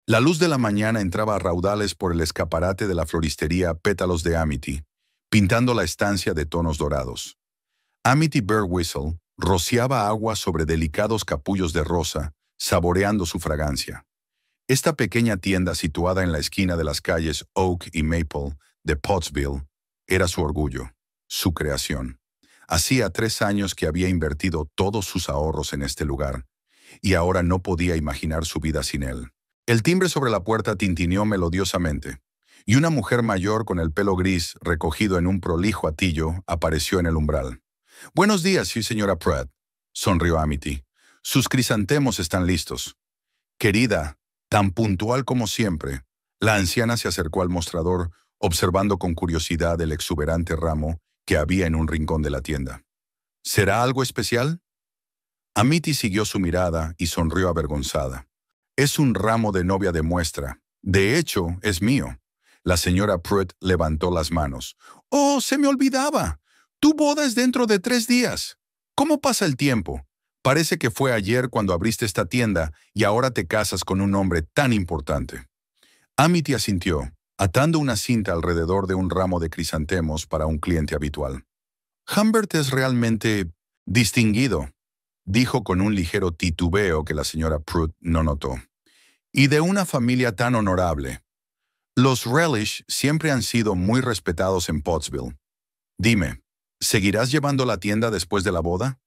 La luz de la mañana entraba a raudales por el escaparate de la floristería Pétalos de Amity, pintando la estancia de tonos dorados. Amity Burwhistle rociaba agua sobre delicados capullos de rosa, saboreando su fragancia. Esta pequeña tienda situada en la esquina de las calles Oak y Maple de Pottsville era su orgullo, su creación. Hacía 3 años que había invertido todos sus ahorros en este lugar, y ahora no podía imaginar su vida sin él. El timbre sobre la puerta tintineó melodiosamente, y una mujer mayor con el pelo gris recogido en un prolijo atillo apareció en el umbral. «Buenos días, sí, señora Pratt», sonrió Amity. «Sus crisantemos están listos». «Querida», tan puntual como siempre, la anciana se acercó al mostrador, observando con curiosidad el exuberante ramo que había en un rincón de la tienda. «¿Será algo especial?». Amity siguió su mirada y sonrió avergonzada. «Es un ramo de novia de muestra. De hecho, es mío». La señora Pruitt levantó las manos. «¡Oh, se me olvidaba! Tu boda es dentro de 3 días. ¿Cómo pasa el tiempo? Parece que fue ayer cuando abriste esta tienda y ahora te casas con un hombre tan importante». Amity asintió, atando una cinta alrededor de un ramo de crisantemos para un cliente habitual. «Humbert es realmente distinguido», dijo con un ligero titubeo que la señora Pruitt no notó. «Y de una familia tan honorable. Los Relish siempre han sido muy respetados en Pottsville. Dime, ¿seguirás llevando la tienda después de la boda?».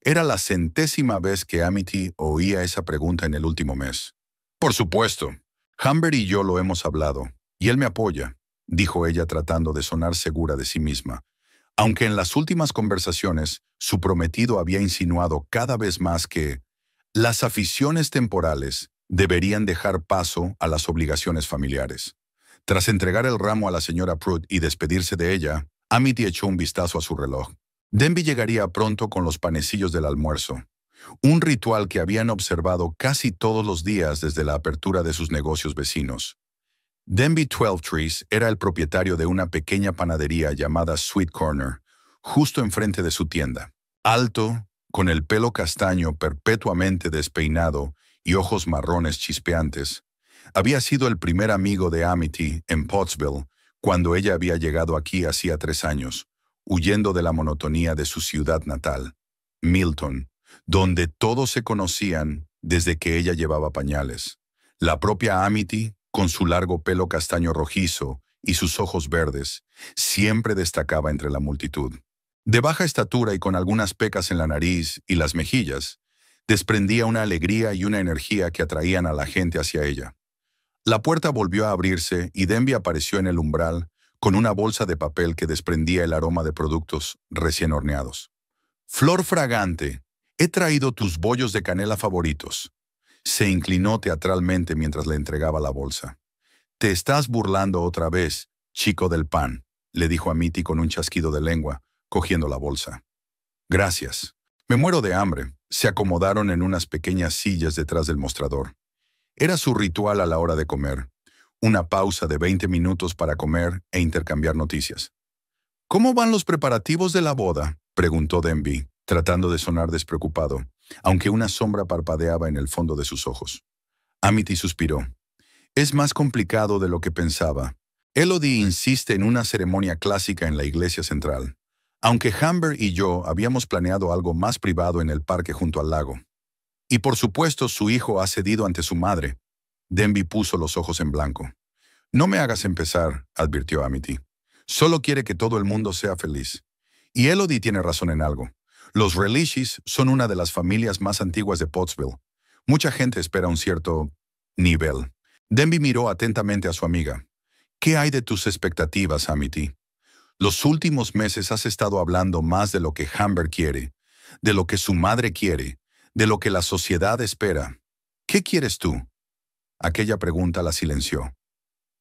Era la 100ª vez que Amity oía esa pregunta en el último mes. «Por supuesto. Humbert y yo lo hemos hablado, y él me apoya», dijo ella tratando de sonar segura de sí misma, aunque en las últimas conversaciones su prometido había insinuado cada vez más que las aficiones temporales deberían dejar paso a las obligaciones familiares. Tras entregar el ramo a la señora Pruitt y despedirse de ella, Amity echó un vistazo a su reloj. Denby llegaría pronto con los panecillos del almuerzo, un ritual que habían observado casi todos los días desde la apertura de sus negocios vecinos. Denby Twelvetrees era el propietario de una pequeña panadería llamada Sweet Corner, justo enfrente de su tienda. Alto, con el pelo castaño perpetuamente despeinado y ojos marrones chispeantes, había sido el primer amigo de Amity en Pottsville cuando ella había llegado aquí hacía 3 años, huyendo de la monotonía de su ciudad natal, Milton, donde todos se conocían desde que ella llevaba pañales. La propia Amity, con su largo pelo castaño rojizo y sus ojos verdes, siempre destacaba entre la multitud. De baja estatura y con algunas pecas en la nariz y las mejillas, desprendía una alegría y una energía que atraían a la gente hacia ella. La puerta volvió a abrirse y Denby apareció en el umbral con una bolsa de papel que desprendía el aroma de productos recién horneados. «Flor fragante, he traído tus bollos de canela favoritos». Se inclinó teatralmente mientras le entregaba la bolsa. «Te estás burlando otra vez, chico del pan», le dijo Amity con un chasquido de lengua, cogiendo la bolsa. «Gracias. Me muero de hambre». Se acomodaron en unas pequeñas sillas detrás del mostrador. Era su ritual a la hora de comer, una pausa de 20 minutos para comer e intercambiar noticias. «¿Cómo van los preparativos de la boda?», preguntó Denby, tratando de sonar despreocupado, aunque una sombra parpadeaba en el fondo de sus ojos. Amity suspiró. «Es más complicado de lo que pensaba. Elodie insiste en una ceremonia clásica en la iglesia central, aunque Humbert y yo habíamos planeado algo más privado en el parque junto al lago. Y por supuesto su hijo ha cedido ante su madre». Denby puso los ojos en blanco. «No me hagas empezar», advirtió Amity. «Solo quiere que todo el mundo sea feliz. Y Elodie tiene razón en algo. Los Relishis son una de las familias más antiguas de Pottsville. Mucha gente espera un cierto nivel». Denby miró atentamente a su amiga. «¿Qué hay de tus expectativas, Amity? Los últimos meses has estado hablando más de lo que Humbert quiere, de lo que su madre quiere, de lo que la sociedad espera. ¿Qué quieres tú?». Aquella pregunta la silenció.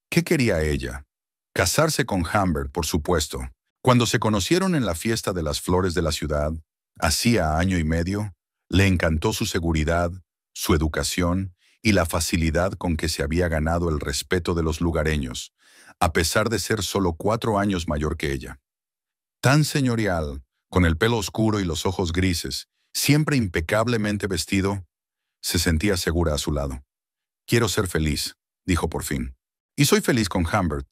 ¿Qué quería ella? Casarse con Humbert, por supuesto. Cuando se conocieron en la fiesta de las flores de la ciudad, hacía año y medio, le encantó su seguridad, su educación y la facilidad con que se había ganado el respeto de los lugareños, a pesar de ser solo 4 años mayor que ella. Tan señorial, con el pelo oscuro y los ojos grises, siempre impecablemente vestido, se sentía segura a su lado. Quiero ser feliz, dijo por fin. Y soy feliz con Humbert.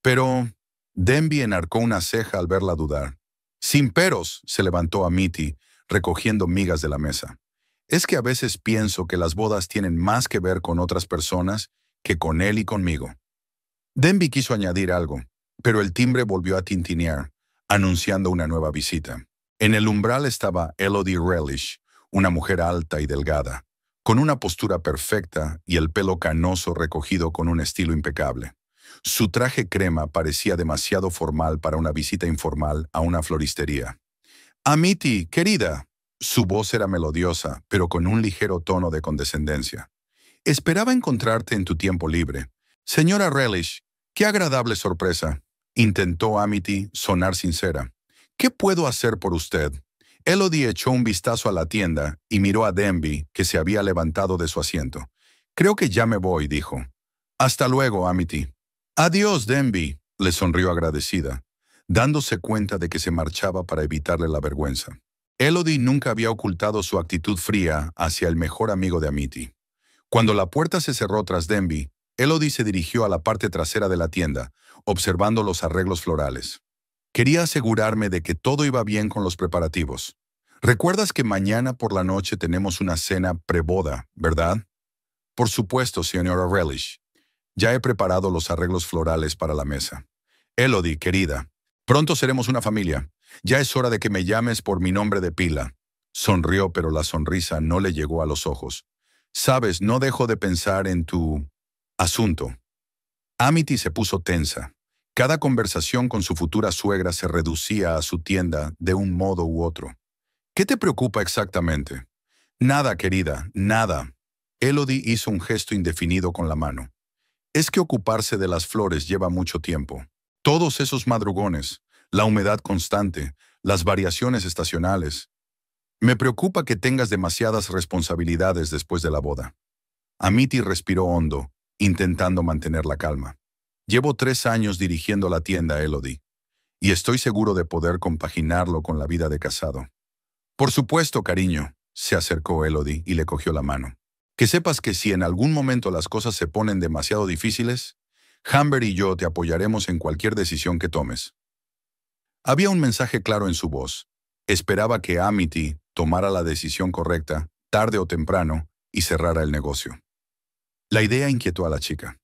Pero Denby enarcó una ceja al verla dudar. Sin peros, se levantó Amity, recogiendo migas de la mesa. Es que a veces pienso que las bodas tienen más que ver con otras personas que con él y conmigo. Denby quiso añadir algo, pero el timbre volvió a tintinear, anunciando una nueva visita. En el umbral estaba Elodie Relish, una mujer alta y delgada, con una postura perfecta y el pelo canoso recogido con un estilo impecable. Su traje crema parecía demasiado formal para una visita informal a una floristería. «Amity, querida». Su voz era melodiosa, pero con un ligero tono de condescendencia. «Esperaba encontrarte en tu tiempo libre. Señora Relish, qué agradable sorpresa». Intentó Amity sonar sincera. «¿Qué puedo hacer por usted?» Elodie echó un vistazo a la tienda y miró a Denby, que se había levantado de su asiento. «Creo que ya me voy», dijo. «Hasta luego, Amity». «Adiós, Denby», le sonrió agradecida, dándose cuenta de que se marchaba para evitarle la vergüenza. Elodie nunca había ocultado su actitud fría hacia el mejor amigo de Amity. Cuando la puerta se cerró tras Denby, Elodie se dirigió a la parte trasera de la tienda, observando los arreglos florales. «Quería asegurarme de que todo iba bien con los preparativos. ¿Recuerdas que mañana por la noche tenemos una cena preboda, verdad?» «Por supuesto, señora Relish. Ya he preparado los arreglos florales para la mesa. Elodie, querida, pronto seremos una familia. Ya es hora de que me llames por mi nombre de pila». Sonrió, pero la sonrisa no le llegó a los ojos. «Sabes, no dejo de pensar en tu asunto». Amity se puso tensa. Cada conversación con su futura suegra se reducía a su tienda de un modo u otro. «¿Qué te preocupa exactamente?» «Nada, querida, nada». Elodie hizo un gesto indefinido con la mano. «Es que ocuparse de las flores lleva mucho tiempo. Todos esos madrugones, la humedad constante, las variaciones estacionales. Me preocupa que tengas demasiadas responsabilidades después de la boda». Amity respiró hondo, intentando mantener la calma. «Llevo 3 años dirigiendo la tienda, Elodie, y estoy seguro de poder compaginarlo con la vida de casado». «Por supuesto, cariño», se acercó Elodie y le cogió la mano. «Que sepas que si en algún momento las cosas se ponen demasiado difíciles, Humbert y yo te apoyaremos en cualquier decisión que tomes». Había un mensaje claro en su voz. Esperaba que Amity tomara la decisión correcta, tarde o temprano, y cerrara el negocio. La idea inquietó a la chica.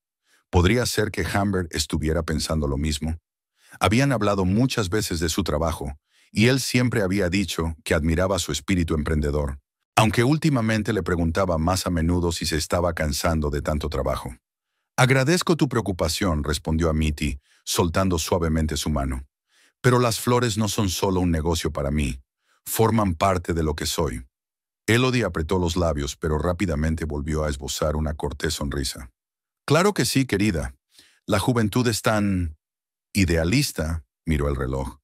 ¿Podría ser que Humbert estuviera pensando lo mismo? Habían hablado muchas veces de su trabajo, y él siempre había dicho que admiraba su espíritu emprendedor, aunque últimamente le preguntaba más a menudo si se estaba cansando de tanto trabajo. «Agradezco tu preocupación», respondió Amity, soltando suavemente su mano. «Pero las flores no son solo un negocio para mí, forman parte de lo que soy». Elodie apretó los labios, pero rápidamente volvió a esbozar una cortés sonrisa. «Claro que sí, querida. La juventud es tan idealista», miró el reloj.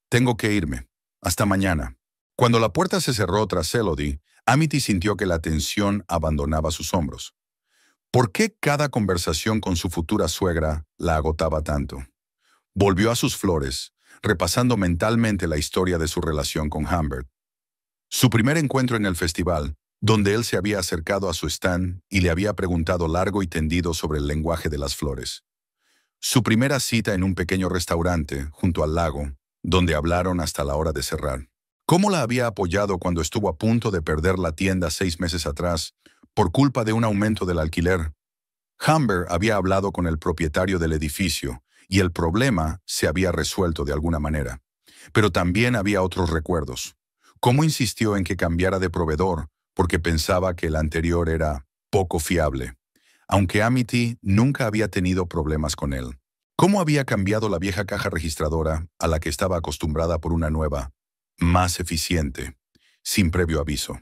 «Tengo que irme. Hasta mañana». Cuando la puerta se cerró tras Elodie, Amity sintió que la tensión abandonaba sus hombros. ¿Por qué cada conversación con su futura suegra la agotaba tanto? Volvió a sus flores, repasando mentalmente la historia de su relación con Humbert. Su primer encuentro en el festival, donde él se había acercado a su stand y le había preguntado largo y tendido sobre el lenguaje de las flores. Su primera cita en un pequeño restaurante, junto al lago, donde hablaron hasta la hora de cerrar. Cómo la había apoyado cuando estuvo a punto de perder la tienda 6 meses atrás, por culpa de un aumento del alquiler. Humbert había hablado con el propietario del edificio, y el problema se había resuelto de alguna manera. Pero también había otros recuerdos. Cómo insistió en que cambiara de proveedor, porque pensaba que el anterior era poco fiable, aunque Amity nunca había tenido problemas con él. Cómo había cambiado la vieja caja registradora a la que estaba acostumbrada por una nueva, más eficiente, sin previo aviso.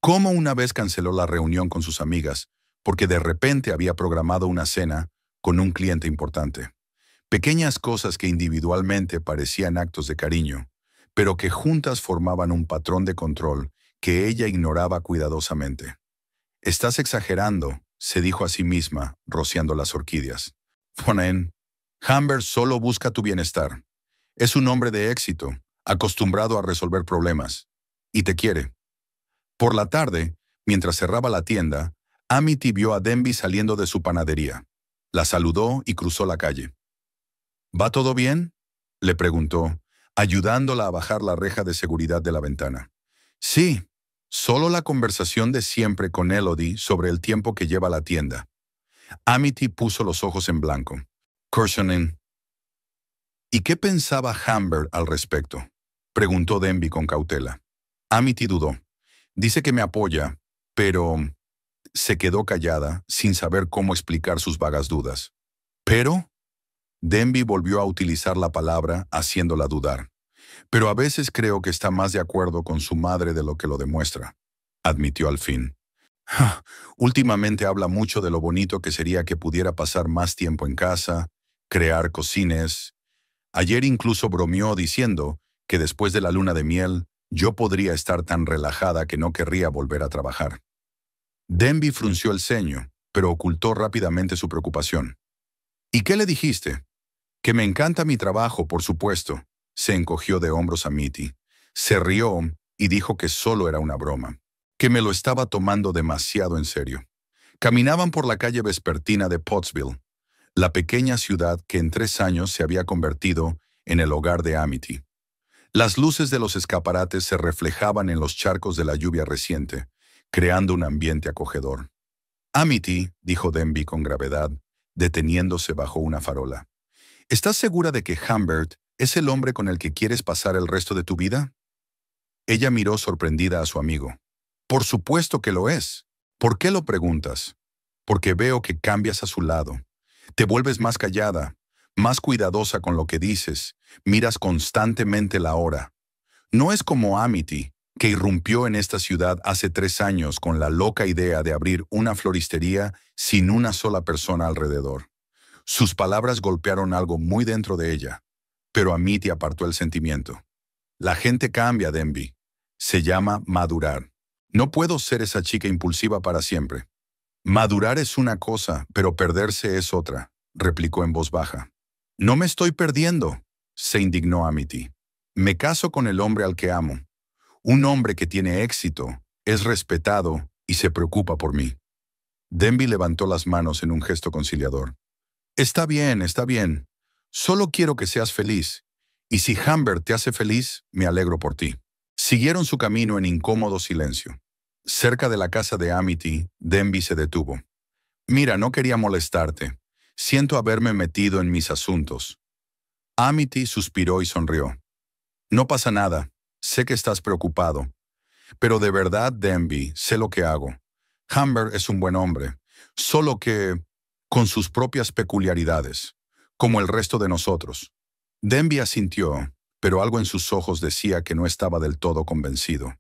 Cómo una vez canceló la reunión con sus amigas, porque de repente había programado una cena con un cliente importante. Pequeñas cosas que individualmente parecían actos de cariño, pero que juntas formaban un patrón de control que ella ignoraba cuidadosamente. «Estás exagerando», se dijo a sí misma, rociando las orquídeas. «Fonen, Humbert solo busca tu bienestar. Es un hombre de éxito, acostumbrado a resolver problemas, y te quiere». Por la tarde, mientras cerraba la tienda, Amity vio a Denby saliendo de su panadería. La saludó y cruzó la calle. ¿Va todo bien?, le preguntó, ayudándola a bajar la reja de seguridad de la ventana. Sí, solo la conversación de siempre con Elodie sobre el tiempo que lleva la tienda. Amity puso los ojos en blanco. Cursioning. ¿Y qué pensaba Humbert al respecto?, preguntó Denby con cautela. Amity dudó. Dice que me apoya, pero... Se quedó callada, sin saber cómo explicar sus vagas dudas. ¿Pero? Denby volvió a utilizar la palabra, haciéndola dudar. Pero a veces creo que está más de acuerdo con su madre de lo que lo demuestra, admitió al fin. Últimamente habla mucho de lo bonito que sería que pudiera pasar más tiempo en casa, crear cocines. Ayer incluso bromeó diciendo que después de la luna de miel, yo podría estar tan relajada que no querría volver a trabajar. Denby frunció el ceño, pero ocultó rápidamente su preocupación. ¿Y qué le dijiste? Que me encanta mi trabajo, por supuesto. Se encogió de hombros Amity. Se rió y dijo que solo era una broma, que me lo estaba tomando demasiado en serio. Caminaban por la calle vespertina de Pottsville, la pequeña ciudad que en 3 años se había convertido en el hogar de Amity. Las luces de los escaparates se reflejaban en los charcos de la lluvia reciente, creando un ambiente acogedor. Amity, dijo Denby con gravedad, deteniéndose bajo una farola. ¿Estás segura de que Humbert es el hombre con el que quieres pasar el resto de tu vida? Ella miró sorprendida a su amigo. Por supuesto que lo es. ¿Por qué lo preguntas? Porque veo que cambias a su lado. Te vuelves más callada, más cuidadosa con lo que dices, miras constantemente la hora. No es como Amity, que irrumpió en esta ciudad hace 3 años con la loca idea de abrir una floristería sin una sola persona alrededor. Sus palabras golpearon algo muy dentro de ella, pero Amity apartó el sentimiento. La gente cambia, Denby. Se llama madurar. No puedo ser esa chica impulsiva para siempre. Madurar es una cosa, pero perderse es otra, replicó en voz baja. No me estoy perdiendo, se indignó Amity. Me caso con el hombre al que amo. Un hombre que tiene éxito, es respetado y se preocupa por mí. Denby levantó las manos en un gesto conciliador. Está bien, está bien. Solo quiero que seas feliz. Y si Humbert te hace feliz, me alegro por ti. Siguieron su camino en incómodo silencio. Cerca de la casa de Amity, Denby se detuvo. Mira, no quería molestarte. Siento haberme metido en mis asuntos. Amity suspiró y sonrió. No pasa nada. Sé que estás preocupado. Pero de verdad, Denby, sé lo que hago. Humbert es un buen hombre. Solo que... con sus propias peculiaridades, como el resto de nosotros. Denby asintió, pero algo en sus ojos decía que no estaba del todo convencido.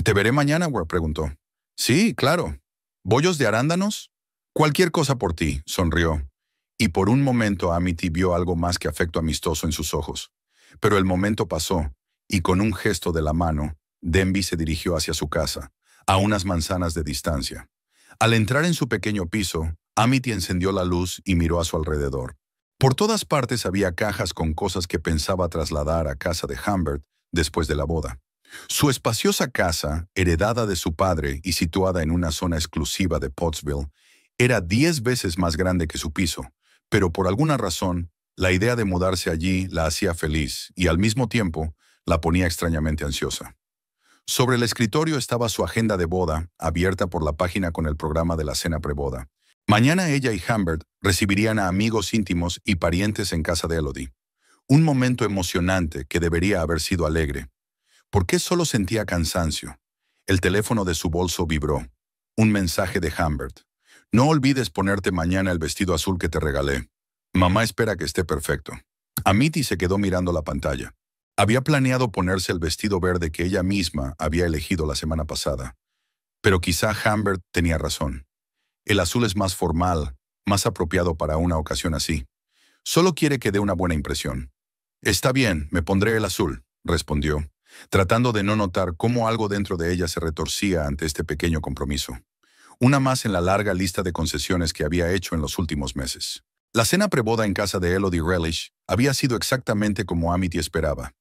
¿Te veré mañana?, preguntó. Sí, claro. ¿Bollos de arándanos? Cualquier cosa por ti, sonrió. Y por un momento Amity vio algo más que afecto amistoso en sus ojos. Pero el momento pasó, y con un gesto de la mano, Denby se dirigió hacia su casa, a unas manzanas de distancia. Al entrar en su pequeño piso, Amity encendió la luz y miró a su alrededor. Por todas partes había cajas con cosas que pensaba trasladar a casa de Humbert después de la boda. Su espaciosa casa, heredada de su padre y situada en una zona exclusiva de Pottsville, era 10 veces más grande que su piso, pero por alguna razón, la idea de mudarse allí la hacía feliz y al mismo tiempo la ponía extrañamente ansiosa. Sobre el escritorio estaba su agenda de boda, abierta por la página con el programa de la cena preboda. Mañana ella y Humbert recibirían a amigos íntimos y parientes en casa de Elodie. Un momento emocionante que debería haber sido alegre. ¿Por qué solo sentía cansancio? El teléfono de su bolso vibró. Un mensaje de Humbert. No olvides ponerte mañana el vestido azul que te regalé. Mamá espera que esté perfecto. Amity se quedó mirando la pantalla. Había planeado ponerse el vestido verde que ella misma había elegido la semana pasada. Pero quizá Humbert tenía razón. El azul es más formal, más apropiado para una ocasión así. Solo quiere que dé una buena impresión. Está bien, me pondré el azul, respondió, tratando de no notar cómo algo dentro de ella se retorcía ante este pequeño compromiso. Una más en la larga lista de concesiones que había hecho en los últimos meses. La cena preboda en casa de Elodie Relish había sido exactamente como Amity esperaba.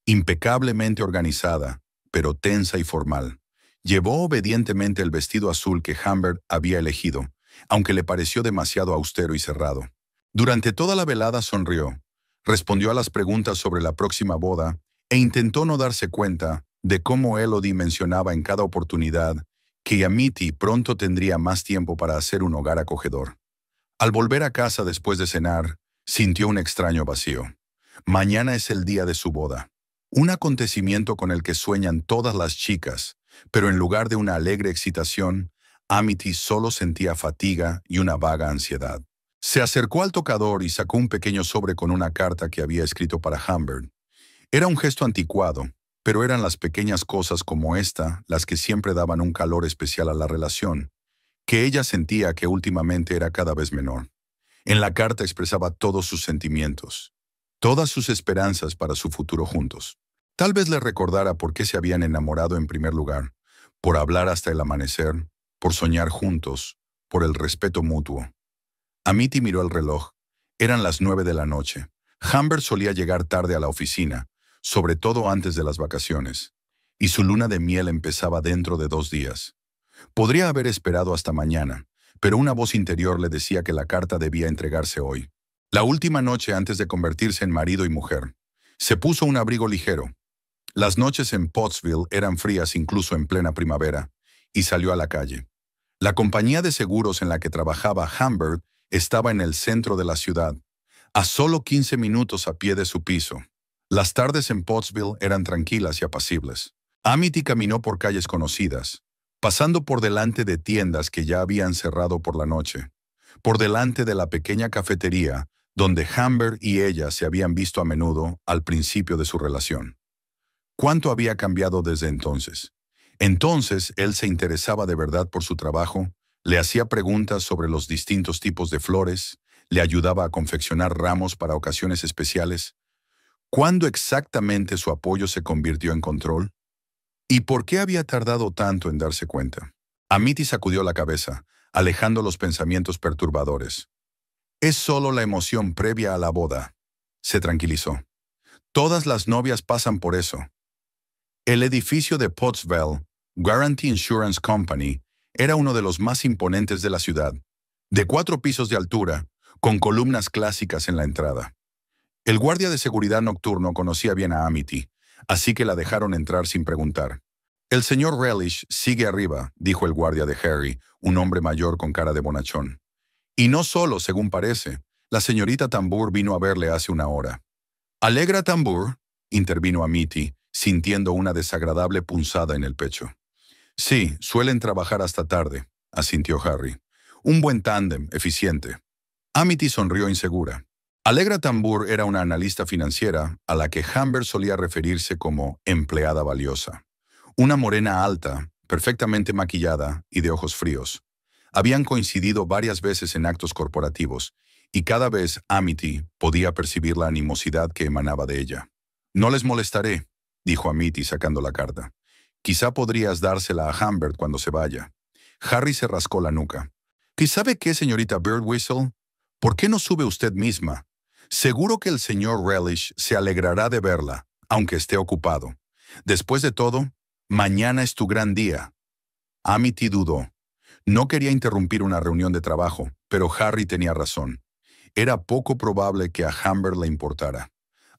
Impecablemente organizada, pero tensa y formal, Llevó obedientemente el vestido azul que Humbert había elegido, aunque le pareció demasiado austero y cerrado. Durante toda la velada sonrió, respondió a las preguntas sobre la próxima boda e intentó no darse cuenta de cómo Elodie mencionaba en cada oportunidad que Amity pronto tendría más tiempo para hacer un hogar acogedor. Al volver a casa después de cenar, sintió un extraño vacío. Mañana es el día de su boda. Un acontecimiento con el que sueñan todas las chicas, pero en lugar de una alegre excitación, Amity solo sentía fatiga y una vaga ansiedad. Se acercó al tocador y sacó un pequeño sobre con una carta que había escrito para Humbert. Era un gesto anticuado, pero eran las pequeñas cosas como esta las que siempre daban un calor especial a la relación, que ella sentía que últimamente era cada vez menor. En la carta expresaba todos sus sentimientos, todas sus esperanzas para su futuro juntos. Tal vez le recordara por qué se habían enamorado en primer lugar, por hablar hasta el amanecer, por soñar juntos, por el respeto mutuo. Amity miró el reloj. Eran las 9 de la noche. Humbert solía llegar tarde a la oficina, sobre todo antes de las vacaciones, y su luna de miel empezaba dentro de 2 días. Podría haber esperado hasta mañana, pero una voz interior le decía que la carta debía entregarse hoy. La última noche antes de convertirse en marido y mujer. Se puso un abrigo ligero. Las noches en Pottsville eran frías incluso en plena primavera, y salió a la calle. La compañía de seguros en la que trabajaba Humbert estaba en el centro de la ciudad, a solo 15 minutos a pie de su piso. Las tardes en Pottsville eran tranquilas y apacibles. Amity caminó por calles conocidas, pasando por delante de tiendas que ya habían cerrado por la noche, por delante de la pequeña cafetería donde Humbert y ella se habían visto a menudo al principio de su relación. ¿Cuánto había cambiado desde entonces? Entonces él se interesaba de verdad por su trabajo, le hacía preguntas sobre los distintos tipos de flores, le ayudaba a confeccionar ramos para ocasiones especiales. ¿Cuándo exactamente su apoyo se convirtió en control? ¿Y por qué había tardado tanto en darse cuenta? Amity sacudió la cabeza, alejando los pensamientos perturbadores. Es solo la emoción previa a la boda. Se tranquilizó. Todas las novias pasan por eso. El edificio de Pottsville, Guarantee Insurance Company, era uno de los más imponentes de la ciudad, de 4 pisos de altura, con columnas clásicas en la entrada. El guardia de seguridad nocturno conocía bien a Amity, así que la dejaron entrar sin preguntar. «El señor Relish sigue arriba», dijo el guardia de Harry, un hombre mayor con cara de bonachón. «Y no solo, según parece. La señorita Tambour vino a verle hace una hora». «¿Alegra Tambour?», intervino Amity, sintiendo una desagradable punzada en el pecho. «Sí, suelen trabajar hasta tarde», asintió Harry. «Un buen tándem, eficiente». Amity sonrió insegura. Alegra Tambour era una analista financiera a la que Humbert solía referirse como empleada valiosa. Una morena alta, perfectamente maquillada y de ojos fríos. Habían coincidido varias veces en actos corporativos, y cada vez Amity podía percibir la animosidad que emanaba de ella. «No les molestaré», dijo Amity sacando la carta. «Quizá podrías dársela a Humbert cuando se vaya». Harry se rascó la nuca. «¿Y sabe qué, señorita Birdwhistle? ¿Por qué no sube usted misma? Seguro que el señor Relish se alegrará de verla, aunque esté ocupado. Después de todo, mañana es tu gran día». Amity dudó. No quería interrumpir una reunión de trabajo, pero Harry tenía razón. Era poco probable que a Humbert le importara.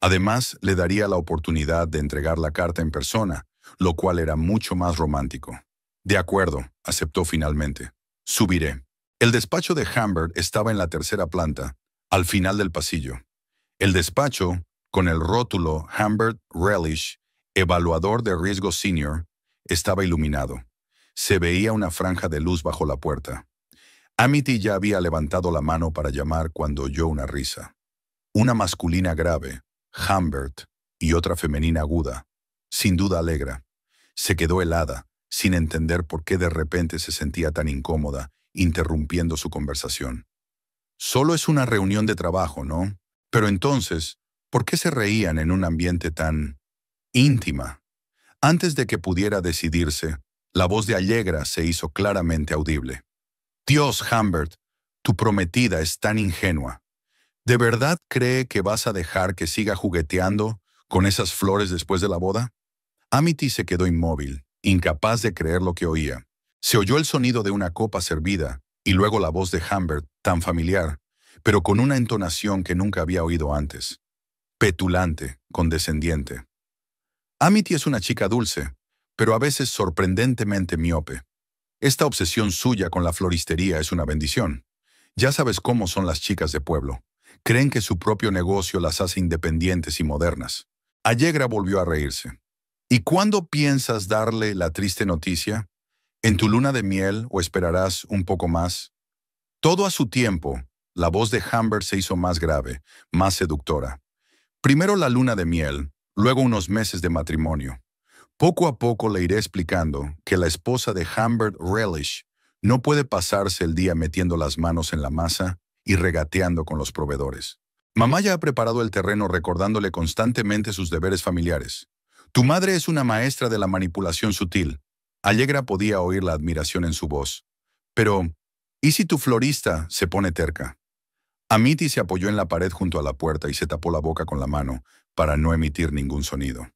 Además, le daría la oportunidad de entregar la carta en persona, lo cual era mucho más romántico. «De acuerdo», aceptó finalmente. «Subiré». El despacho de Humbert estaba en la 3ª planta, al final del pasillo. El despacho, con el rótulo Humbert Relish, evaluador de riesgo senior, estaba iluminado. Se veía una franja de luz bajo la puerta. Amity ya había levantado la mano para llamar cuando oyó una risa. Una masculina grave, Humbert, y otra femenina aguda, sin duda alegra. Se quedó helada, sin entender por qué de repente se sentía tan incómoda, interrumpiendo su conversación. Solo es una reunión de trabajo, ¿no? Pero entonces, ¿por qué se reían en un ambiente tan íntima? Antes de que pudiera decidirse, la voz de Allegra se hizo claramente audible. «Dios, Humbert, tu prometida es tan ingenua. ¿De verdad cree que vas a dejar que siga jugueteando con esas flores después de la boda?» Amity se quedó inmóvil, incapaz de creer lo que oía. Se oyó el sonido de una copa servida y luego la voz de Humbert, tan familiar, pero con una entonación que nunca había oído antes. Petulante, condescendiente. Amity es una chica dulce, pero a veces sorprendentemente miope. Esta obsesión suya con la floristería es una bendición. Ya sabes cómo son las chicas de pueblo. Creen que su propio negocio las hace independientes y modernas. Allegra volvió a reírse. ¿Y cuándo piensas darle la triste noticia? ¿En tu luna de miel o esperarás un poco más? Todo a su tiempo. La voz de Humbert se hizo más grave, más seductora. Primero la luna de miel, luego unos meses de matrimonio. Poco a poco le iré explicando que la esposa de Humbert Relish no puede pasarse el día metiendo las manos en la masa y regateando con los proveedores. Mamá ya ha preparado el terreno recordándole constantemente sus deberes familiares. Tu madre es una maestra de la manipulación sutil. Allegra podía oír la admiración en su voz. Pero, ¿y si tu florista se pone terca? Amity se apoyó en la pared junto a la puerta y se tapó la boca con la mano para no emitir ningún sonido.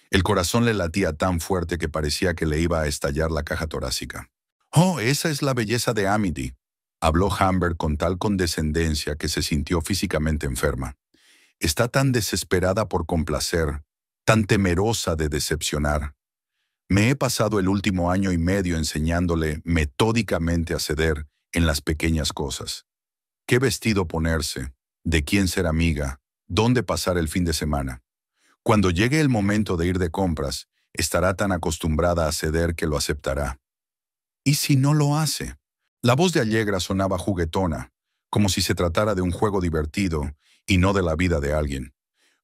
El corazón le latía tan fuerte que parecía que le iba a estallar la caja torácica. «Oh, esa es la belleza de Amity», habló Humbert con tal condescendencia que se sintió físicamente enferma. «Está tan desesperada por complacer, tan temerosa de decepcionar. Me he pasado el último año y medio enseñándole metódicamente a ceder en las pequeñas cosas. ¿Qué vestido ponerse? ¿De quién ser amiga? ¿Dónde pasar el fin de semana? Cuando llegue el momento de ir de compras, estará tan acostumbrada a ceder que lo aceptará. ¿Y si no lo hace?» La voz de Allegra sonaba juguetona, como si se tratara de un juego divertido y no de la vida de alguien.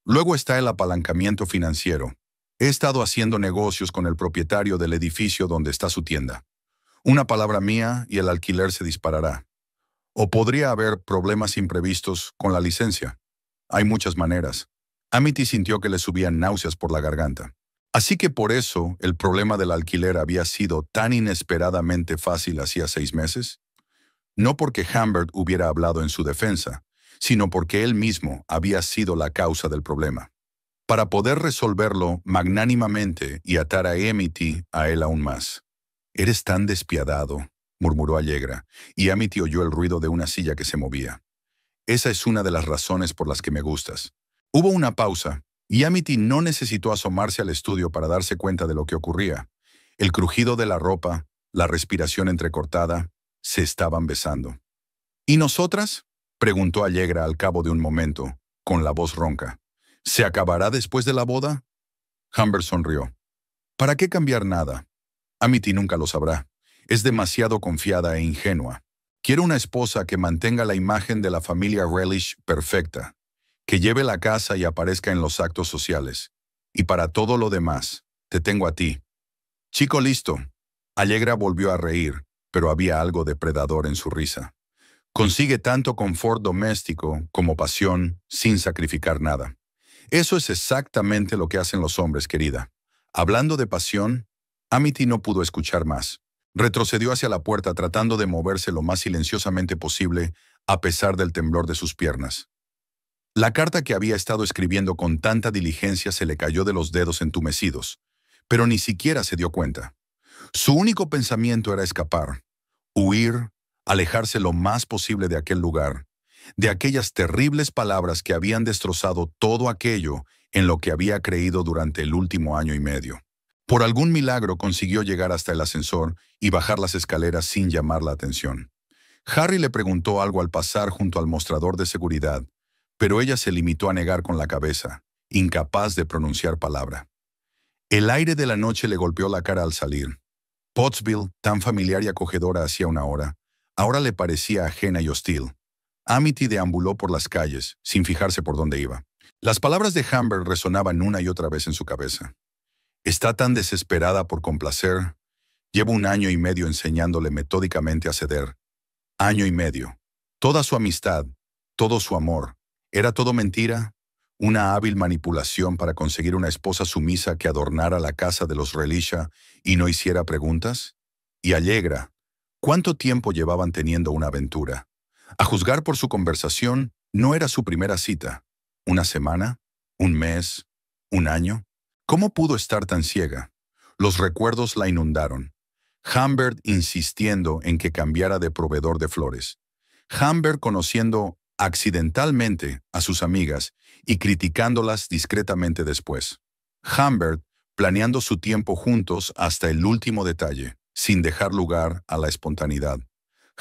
Luego está el apalancamiento financiero. He estado haciendo negocios con el propietario del edificio donde está su tienda. Una palabra mía y el alquiler se disparará. O podría haber problemas imprevistos con la licencia. Hay muchas maneras. Amity sintió que le subían náuseas por la garganta. Así que por eso el problema del alquiler había sido tan inesperadamente fácil hacía 6 meses. No porque Humbert hubiera hablado en su defensa, sino porque él mismo había sido la causa del problema. Para poder resolverlo magnánimamente y atar a Amity a él aún más. «Eres tan despiadado», murmuró Allegra, y Amity oyó el ruido de una silla que se movía. «Esa es una de las razones por las que me gustas». Hubo una pausa, y Amity no necesitó asomarse al estudio para darse cuenta de lo que ocurría. El crujido de la ropa, la respiración entrecortada, se estaban besando. «¿Y nosotras?», preguntó Allegra al cabo de un momento, con la voz ronca. «¿Se acabará después de la boda?» Humbert sonrió. «¿Para qué cambiar nada? Amity nunca lo sabrá. Es demasiado confiada e ingenua. Quiero una esposa que mantenga la imagen de la familia Relish perfecta, que lleve la casa y aparezca en los actos sociales. Y para todo lo demás, te tengo a ti». «Chico listo». Allegra volvió a reír, pero había algo depredador en su risa. «Consigue tanto confort doméstico como pasión sin sacrificar nada. Eso es exactamente lo que hacen los hombres, querida». Hablando de pasión, Amity no pudo escuchar más. Retrocedió hacia la puerta tratando de moverse lo más silenciosamente posible a pesar del temblor de sus piernas. La carta que había estado escribiendo con tanta diligencia se le cayó de los dedos entumecidos, pero ni siquiera se dio cuenta. Su único pensamiento era escapar, huir, alejarse lo más posible de aquel lugar, de aquellas terribles palabras que habían destrozado todo aquello en lo que había creído durante el último año y medio. Por algún milagro consiguió llegar hasta el ascensor y bajar las escaleras sin llamar la atención. Harry le preguntó algo al pasar junto al mostrador de seguridad, pero ella se limitó a negar con la cabeza, incapaz de pronunciar palabra. El aire de la noche le golpeó la cara al salir. Pottsville, tan familiar y acogedora hacía una hora, ahora le parecía ajena y hostil. Amity deambuló por las calles, sin fijarse por dónde iba. Las palabras de Humbert resonaban una y otra vez en su cabeza. «Está tan desesperada por complacer. Llevo 1 año y medio enseñándole metódicamente a ceder. 1 año y medio. Toda su amistad, todo su amor. ¿Era todo mentira? ¿Una hábil manipulación para conseguir una esposa sumisa que adornara la casa de los Relisha y no hiciera preguntas? Y Allegra, ¿cuánto tiempo llevaban teniendo una aventura? A juzgar por su conversación, no era su primera cita. ¿1 semana? ¿1 mes? ¿1 año? ¿Cómo pudo estar tan ciega? Los recuerdos la inundaron. Humbert insistiendo en que cambiara de proveedor de flores. Humbert conociendo accidentalmente a sus amigas y criticándolas discretamente después. Humbert planeando su tiempo juntos hasta el último detalle, sin dejar lugar a la espontaneidad.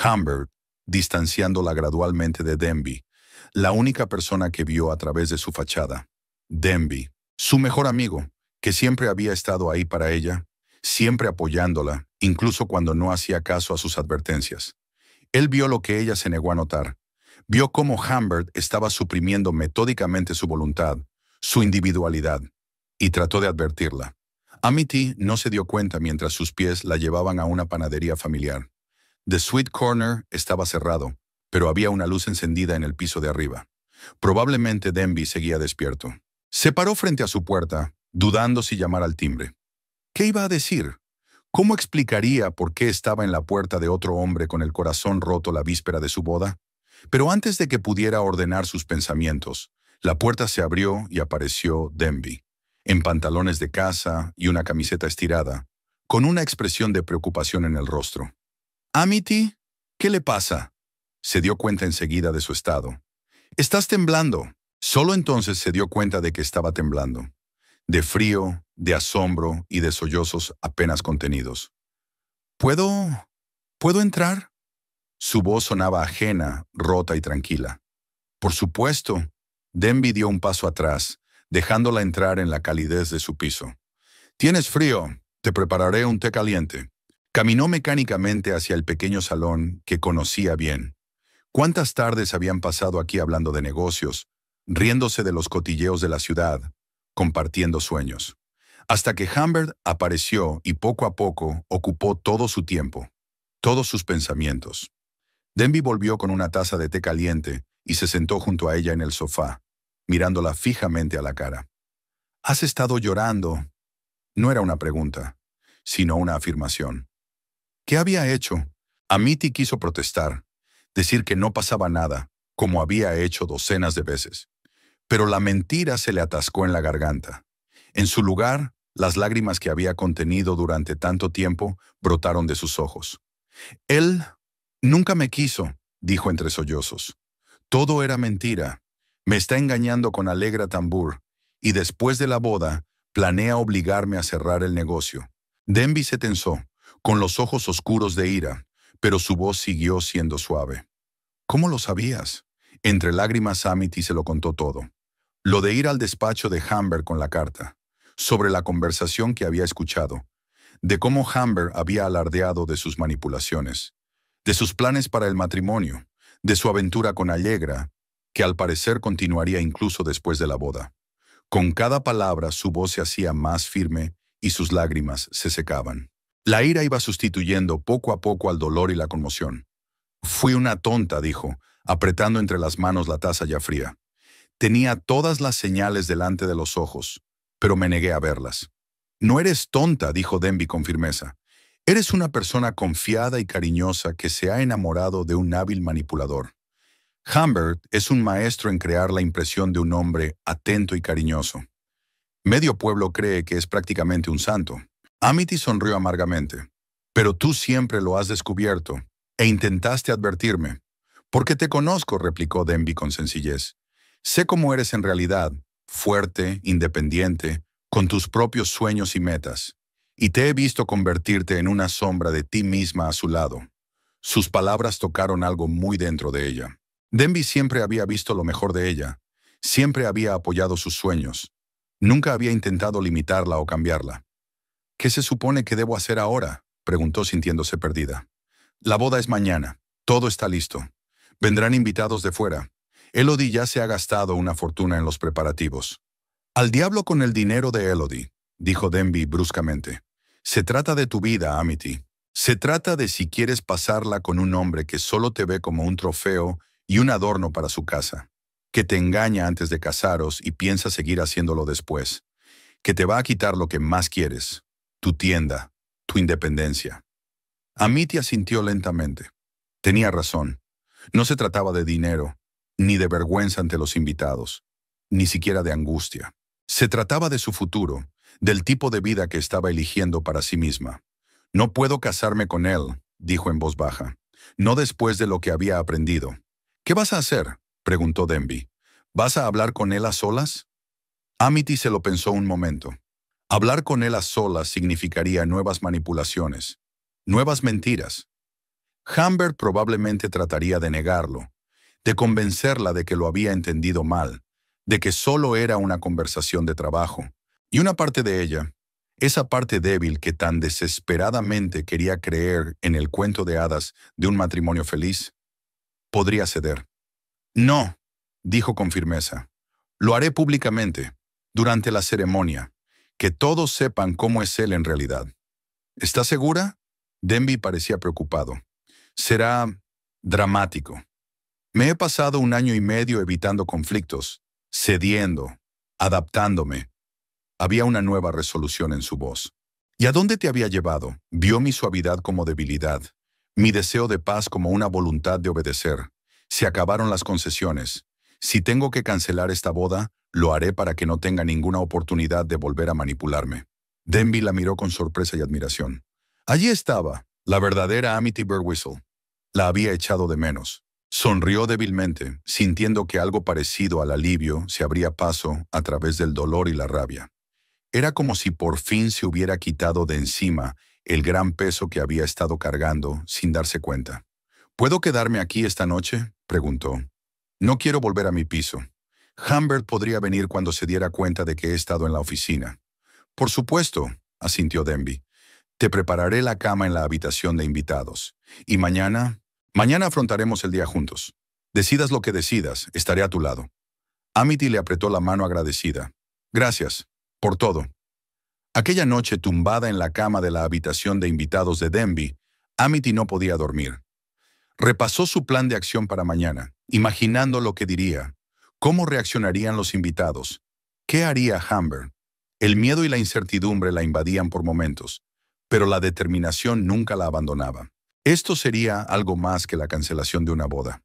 Humbert distanciándola gradualmente de Denby, la única persona que vio a través de su fachada. Denby, su mejor amigo, que siempre había estado ahí para ella, siempre apoyándola, incluso cuando no hacía caso a sus advertencias. Él vio lo que ella se negó a notar. Vio cómo Humbert estaba suprimiendo metódicamente su voluntad, su individualidad, y trató de advertirla. Amity no se dio cuenta mientras sus pies la llevaban a una panadería familiar. The Sweet Corner estaba cerrado, pero había una luz encendida en el piso de arriba. Probablemente Denby seguía despierto. Se paró frente a su puerta, dudando si llamar al timbre. ¿Qué iba a decir? ¿Cómo explicaría por qué estaba en la puerta de otro hombre con el corazón roto la víspera de su boda? Pero antes de que pudiera ordenar sus pensamientos, la puerta se abrió y apareció Denby, en pantalones de casa y una camiseta estirada, con una expresión de preocupación en el rostro. «Amity, ¿qué le pasa?» Se dio cuenta enseguida de su estado. «Estás temblando». Solo entonces se dio cuenta de que estaba temblando. De frío, de asombro y de sollozos apenas contenidos. ¿Puedo entrar?» Su voz sonaba ajena, rota y tranquila. «Por supuesto». Denby dio un paso atrás, dejándola entrar en la calidez de su piso. «¿Tienes frío? Te prepararé un té caliente». Caminó mecánicamente hacia el pequeño salón que conocía bien. ¿Cuántas tardes habían pasado aquí hablando de negocios, riéndose de los cotilleos de la ciudad, compartiendo sueños? Hasta que Humbert apareció y poco a poco ocupó todo su tiempo, todos sus pensamientos. Denby volvió con una taza de té caliente y se sentó junto a ella en el sofá, mirándola fijamente a la cara. «¿Has estado llorando?» No era una pregunta, sino una afirmación. ¿Qué había hecho? Amity quiso protestar, decir que no pasaba nada, como había hecho docenas de veces. Pero la mentira se le atascó en la garganta. En su lugar, las lágrimas que había contenido durante tanto tiempo brotaron de sus ojos. «Él nunca me quiso», dijo entre sollozos. «Todo era mentira. Me está engañando con Allegra Tambour, y después de la boda, planea obligarme a cerrar el negocio». Denby se tensó, con los ojos oscuros de ira, pero su voz siguió siendo suave. «¿Cómo lo sabías?» Entre lágrimas Amity se lo contó todo. Lo de ir al despacho de Humbert con la carta, sobre la conversación que había escuchado, de cómo Humbert había alardeado de sus manipulaciones, de sus planes para el matrimonio, de su aventura con Allegra, que al parecer continuaría incluso después de la boda. Con cada palabra su voz se hacía más firme y sus lágrimas se secaban. La ira iba sustituyendo poco a poco al dolor y la conmoción. «Fui una tonta», dijo, apretando entre las manos la taza ya fría. «Tenía todas las señales delante de los ojos, pero me negué a verlas». «No eres tonta», dijo Denby con firmeza. «Eres una persona confiada y cariñosa que se ha enamorado de un hábil manipulador. Humbert es un maestro en crear la impresión de un hombre atento y cariñoso. Medio pueblo cree que es prácticamente un santo». Amity sonrió amargamente. «Pero tú siempre lo has descubierto, e intentaste advertirme». «Porque te conozco», replicó Denby con sencillez. «Sé cómo eres en realidad, fuerte, independiente, con tus propios sueños y metas. Y te he visto convertirte en una sombra de ti misma a su lado». Sus palabras tocaron algo muy dentro de ella. Denby siempre había visto lo mejor de ella. Siempre había apoyado sus sueños. Nunca había intentado limitarla o cambiarla. «¿Qué se supone que debo hacer ahora?», preguntó sintiéndose perdida. «La boda es mañana. Todo está listo. Vendrán invitados de fuera. Elodie ya se ha gastado una fortuna en los preparativos». «Al diablo con el dinero de Elodie», dijo Denby bruscamente. «Se trata de tu vida, Amity. Se trata de si quieres pasarla con un hombre que solo te ve como un trofeo y un adorno para su casa, que te engaña antes de casaros y piensa seguir haciéndolo después, que te va a quitar lo que más quieres, tu tienda, tu independencia». Amity asintió lentamente. Tenía razón. No se trataba de dinero, ni de vergüenza ante los invitados, ni siquiera de angustia. Se trataba de su futuro, del tipo de vida que estaba eligiendo para sí misma. «No puedo casarme con él», dijo en voz baja. «No después de lo que había aprendido». «¿Qué vas a hacer?», preguntó Denby. «¿Vas a hablar con él a solas?». Amity se lo pensó un momento. Hablar con él a solas significaría nuevas manipulaciones, nuevas mentiras. Humbert probablemente trataría de negarlo, de convencerla de que lo había entendido mal, de que solo era una conversación de trabajo. Y una parte de ella, esa parte débil que tan desesperadamente quería creer en el cuento de hadas de un matrimonio feliz, podría ceder. «No», dijo con firmeza. «Lo haré públicamente, durante la ceremonia, que todos sepan cómo es él en realidad». «¿Estás segura?». Denby parecía preocupado. «Será dramático. Me he pasado 1 año y medio evitando conflictos, cediendo, adaptándome». Había una nueva resolución en su voz. «¿Y a dónde te había llevado?». Vio mi suavidad como debilidad, mi deseo de paz como una voluntad de obedecer. Se acabaron las concesiones. Si tengo que cancelar esta boda, lo haré para que no tenga ninguna oportunidad de volver a manipularme». Denby la miró con sorpresa y admiración. Allí estaba, la verdadera Amity Burwhistle. La había echado de menos. Sonrió débilmente, sintiendo que algo parecido al alivio se abría paso a través del dolor y la rabia. Era como si por fin se hubiera quitado de encima el gran peso que había estado cargando sin darse cuenta. «¿Puedo quedarme aquí esta noche?», preguntó. «No quiero volver a mi piso. Humbert podría venir cuando se diera cuenta de que he estado en la oficina». «Por supuesto», asintió Denby. «Te prepararé la cama en la habitación de invitados. Y mañana afrontaremos el día juntos. Decidas lo que decidas, estaré a tu lado». Amity le apretó la mano agradecida. «Gracias, por todo». Aquella noche, tumbada en la cama de la habitación de invitados de Denby, Amity no podía dormir. Repasó su plan de acción para mañana, imaginando lo que diría, cómo reaccionarían los invitados, qué haría Humbert. El miedo y la incertidumbre la invadían por momentos, pero la determinación nunca la abandonaba. Esto sería algo más que la cancelación de una boda.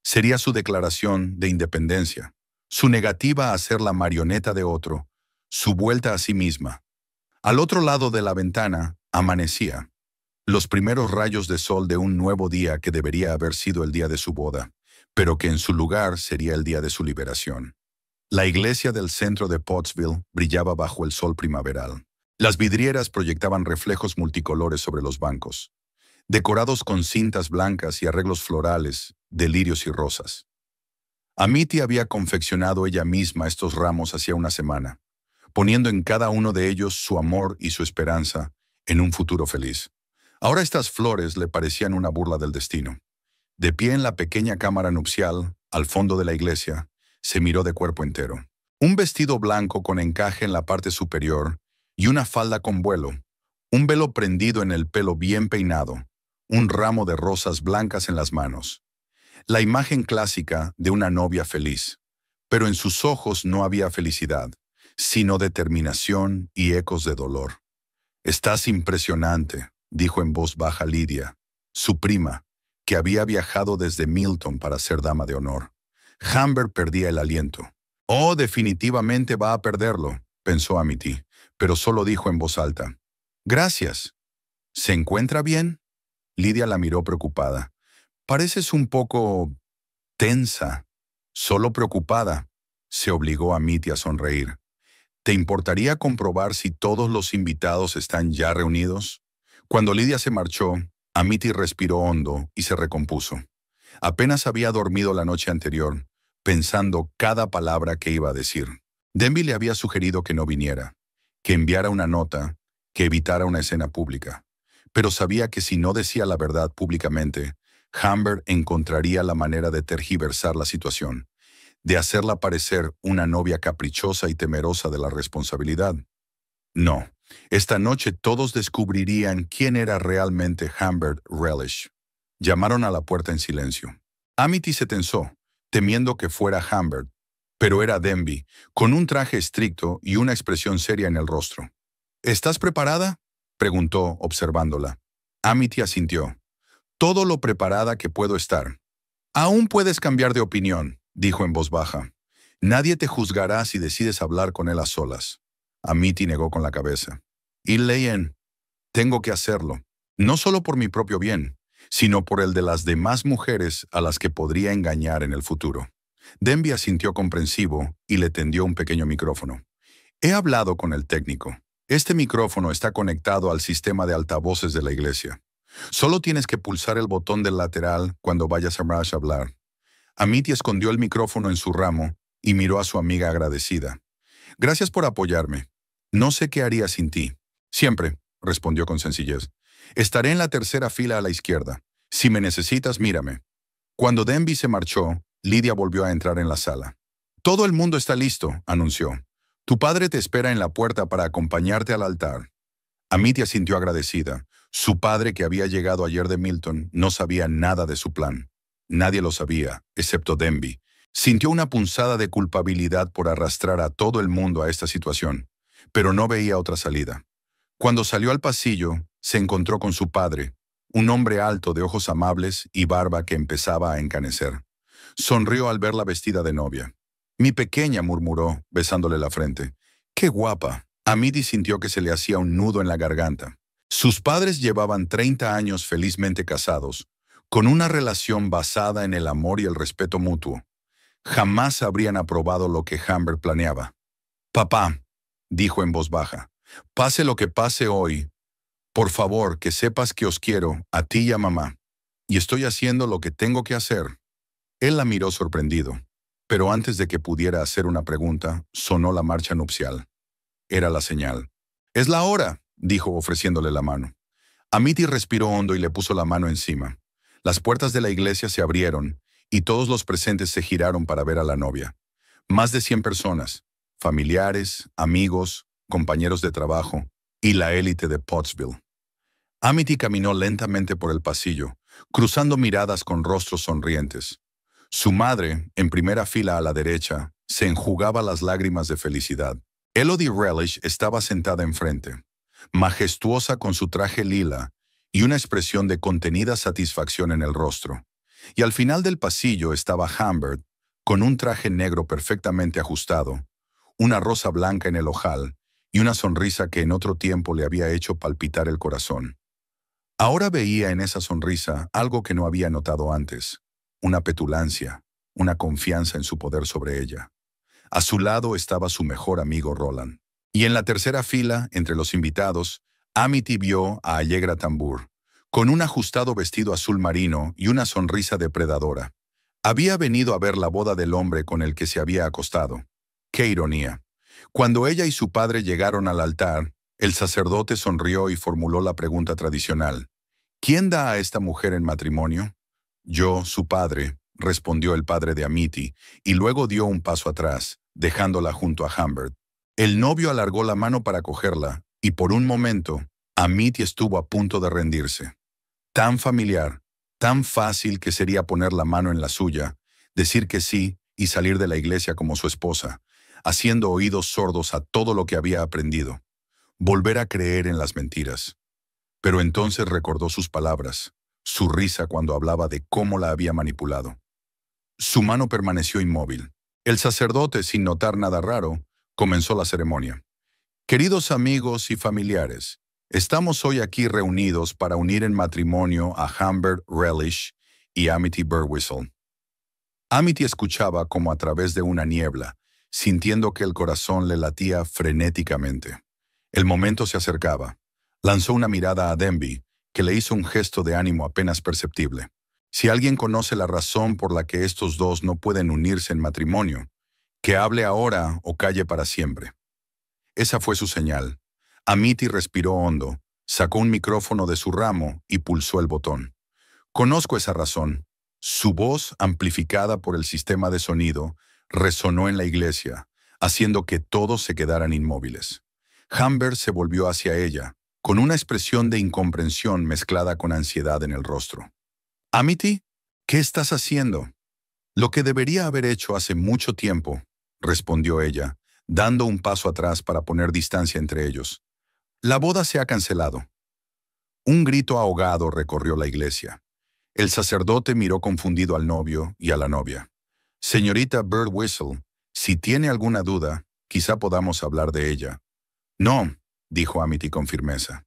Sería su declaración de independencia, su negativa a ser la marioneta de otro, su vuelta a sí misma. Al otro lado de la ventana, amanecía. Los primeros rayos de sol de un nuevo día que debería haber sido el día de su boda, pero que en su lugar sería el día de su liberación. La iglesia del centro de Pottsville brillaba bajo el sol primaveral. Las vidrieras proyectaban reflejos multicolores sobre los bancos, decorados con cintas blancas y arreglos florales, de lirios y rosas. Amity había confeccionado ella misma estos ramos hacía una semana, poniendo en cada uno de ellos su amor y su esperanza en un futuro feliz. Ahora estas flores le parecían una burla del destino. De pie en la pequeña cámara nupcial, al fondo de la iglesia, se miró de cuerpo entero. Un vestido blanco con encaje en la parte superior y una falda con vuelo, un velo prendido en el pelo bien peinado, un ramo de rosas blancas en las manos. La imagen clásica de una novia feliz, pero en sus ojos no había felicidad, sino determinación y ecos de dolor. «Estás impresionante», dijo en voz baja Lydia, su prima, que había viajado desde Milton para ser dama de honor. Humbert perdía el aliento. «Oh, definitivamente va a perderlo», pensó Amity, pero solo dijo en voz alta. «Gracias». «¿Se encuentra bien?». Lydia la miró preocupada. «Pareces un poco tensa». «Solo preocupada», se obligó Amity a sonreír. «¿Te importaría comprobar si todos los invitados están ya reunidos?». Cuando Lydia se marchó, Amity respiró hondo y se recompuso. Apenas había dormido la noche anterior, pensando cada palabra que iba a decir. Denby le había sugerido que no viniera, que enviara una nota, que evitara una escena pública. Pero sabía que si no decía la verdad públicamente, Humbert encontraría la manera de tergiversar la situación, de hacerla parecer una novia caprichosa y temerosa de la responsabilidad. No, esta noche todos descubrirían quién era realmente Humbert Relish. Llamaron a la puerta en silencio. Amity se tensó, temiendo que fuera Humbert, pero era Denby, con un traje estricto y una expresión seria en el rostro. «¿Estás preparada?», preguntó, observándola. Amity asintió. «Todo lo preparada que puedo estar». «Aún puedes cambiar de opinión», dijo en voz baja. «Nadie te juzgará si decides hablar con él a solas». Amity negó con la cabeza. Y Leyen, tengo que hacerlo, no solo por mi propio bien, sino por el de las demás mujeres a las que podría engañar en el futuro. Denby asintió comprensivo y le tendió un pequeño micrófono. He hablado con el técnico. Este micrófono está conectado al sistema de altavoces de la iglesia. Solo tienes que pulsar el botón del lateral cuando vayas a Rush a hablar. Amity escondió el micrófono en su ramo y miró a su amiga agradecida. Gracias por apoyarme. No sé qué haría sin ti. Siempre, respondió con sencillez. Estaré en la tercera fila a la izquierda. Si me necesitas, mírame. Cuando Denby se marchó, Lydia volvió a entrar en la sala. Todo el mundo está listo, anunció. Tu padre te espera en la puerta para acompañarte al altar. Amity asintió agradecida. Su padre, que había llegado ayer de Milton, no sabía nada de su plan. Nadie lo sabía, excepto Denby. Sintió una punzada de culpabilidad por arrastrar a todo el mundo a esta situación, pero no veía otra salida. Cuando salió al pasillo, se encontró con su padre, un hombre alto de ojos amables y barba que empezaba a encanecer. Sonrió al verla vestida de novia. Mi pequeña, murmuró, besándole la frente. ¡Qué guapa! Amity sintió que se le hacía un nudo en la garganta. Sus padres llevaban 30 años felizmente casados, con una relación basada en el amor y el respeto mutuo. Jamás habrían aprobado lo que Humbert planeaba. Papá, dijo en voz baja, pase lo que pase hoy, por favor, que sepas que os quiero, a ti y a mamá, y estoy haciendo lo que tengo que hacer. Él la miró sorprendido, pero antes de que pudiera hacer una pregunta, sonó la marcha nupcial. Era la señal. «Es la hora», dijo ofreciéndole la mano. Amity respiró hondo y le puso la mano encima. Las puertas de la iglesia se abrieron y todos los presentes se giraron para ver a la novia. Más de 100 personas, familiares, amigos, compañeros de trabajo y la élite de Pottsville. Amity caminó lentamente por el pasillo, cruzando miradas con rostros sonrientes. Su madre, en primera fila a la derecha, se enjugaba las lágrimas de felicidad. Elodie Relish estaba sentada enfrente, majestuosa con su traje lila y una expresión de contenida satisfacción en el rostro. Y al final del pasillo estaba Humbert, con un traje negro perfectamente ajustado, una rosa blanca en el ojal y una sonrisa que en otro tiempo le había hecho palpitar el corazón. Ahora veía en esa sonrisa algo que no había notado antes, una petulancia, una confianza en su poder sobre ella. A su lado estaba su mejor amigo Roland. Y en la tercera fila, entre los invitados, Amity vio a Allegra Tambour, con un ajustado vestido azul marino y una sonrisa depredadora. Había venido a ver la boda del hombre con el que se había acostado. ¡Qué ironía! Cuando ella y su padre llegaron al altar, el sacerdote sonrió y formuló la pregunta tradicional. ¿Quién da a esta mujer en matrimonio? Yo, su padre, respondió el padre de Amity, y luego dio un paso atrás, dejándola junto a Humbert. El novio alargó la mano para cogerla, y por un momento, Amity estuvo a punto de rendirse. Tan familiar, tan fácil que sería poner la mano en la suya, decir que sí y salir de la iglesia como su esposa, haciendo oídos sordos a todo lo que había aprendido. Volver a creer en las mentiras. Pero entonces recordó sus palabras, su risa cuando hablaba de cómo la había manipulado. Su mano permaneció inmóvil. El sacerdote, sin notar nada raro, comenzó la ceremonia. Queridos amigos y familiares, estamos hoy aquí reunidos para unir en matrimonio a Humbert Relish y Amity Burwhistle. Amity escuchaba como a través de una niebla, sintiendo que el corazón le latía frenéticamente. El momento se acercaba. Lanzó una mirada a Denby, que le hizo un gesto de ánimo apenas perceptible. Si alguien conoce la razón por la que estos dos no pueden unirse en matrimonio, que hable ahora o calle para siempre. Esa fue su señal. Amity respiró hondo, sacó un micrófono de su ramo y pulsó el botón. Conozco esa razón. Su voz, amplificada por el sistema de sonido, resonó en la iglesia, haciendo que todos se quedaran inmóviles. Humbert se volvió hacia ella, con una expresión de incomprensión mezclada con ansiedad en el rostro. «Amity, ¿qué estás haciendo?» «Lo que debería haber hecho hace mucho tiempo», respondió ella, dando un paso atrás para poner distancia entre ellos. «La boda se ha cancelado». Un grito ahogado recorrió la iglesia. El sacerdote miró confundido al novio y a la novia. «Señorita Burwhistle, si tiene alguna duda, quizá podamos hablar de ella». No, dijo Amity con firmeza.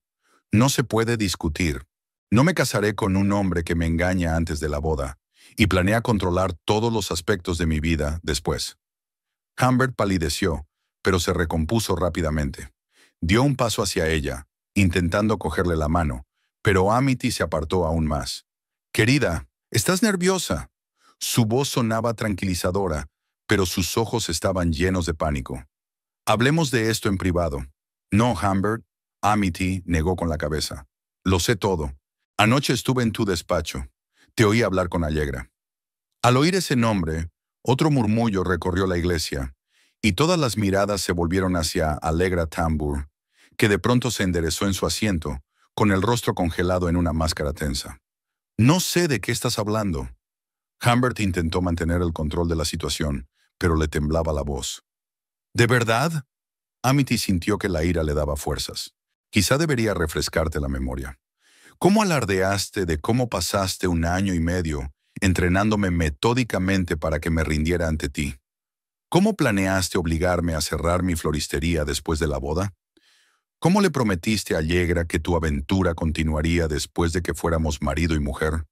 No se puede discutir. No me casaré con un hombre que me engaña antes de la boda y planea controlar todos los aspectos de mi vida después. Humbert palideció, pero se recompuso rápidamente. Dio un paso hacia ella, intentando cogerle la mano, pero Amity se apartó aún más. Querida, ¿estás nerviosa? Su voz sonaba tranquilizadora, pero sus ojos estaban llenos de pánico. Hablemos de esto en privado. No, Humbert. Amity negó con la cabeza. Lo sé todo. Anoche estuve en tu despacho. Te oí hablar con Allegra. Al oír ese nombre, otro murmullo recorrió la iglesia, y todas las miradas se volvieron hacia Allegra Tambour, que de pronto se enderezó en su asiento, con el rostro congelado en una máscara tensa. No sé de qué estás hablando. Humbert intentó mantener el control de la situación, pero le temblaba la voz. ¿De verdad? Amity sintió que la ira le daba fuerzas. Quizá debería refrescarte la memoria. ¿Cómo alardeaste de cómo pasaste 1 año y medio entrenándome metódicamente para que me rindiera ante ti? ¿Cómo planeaste obligarme a cerrar mi floristería después de la boda? ¿Cómo le prometiste a Allegra que tu aventura continuaría después de que fuéramos marido y mujer?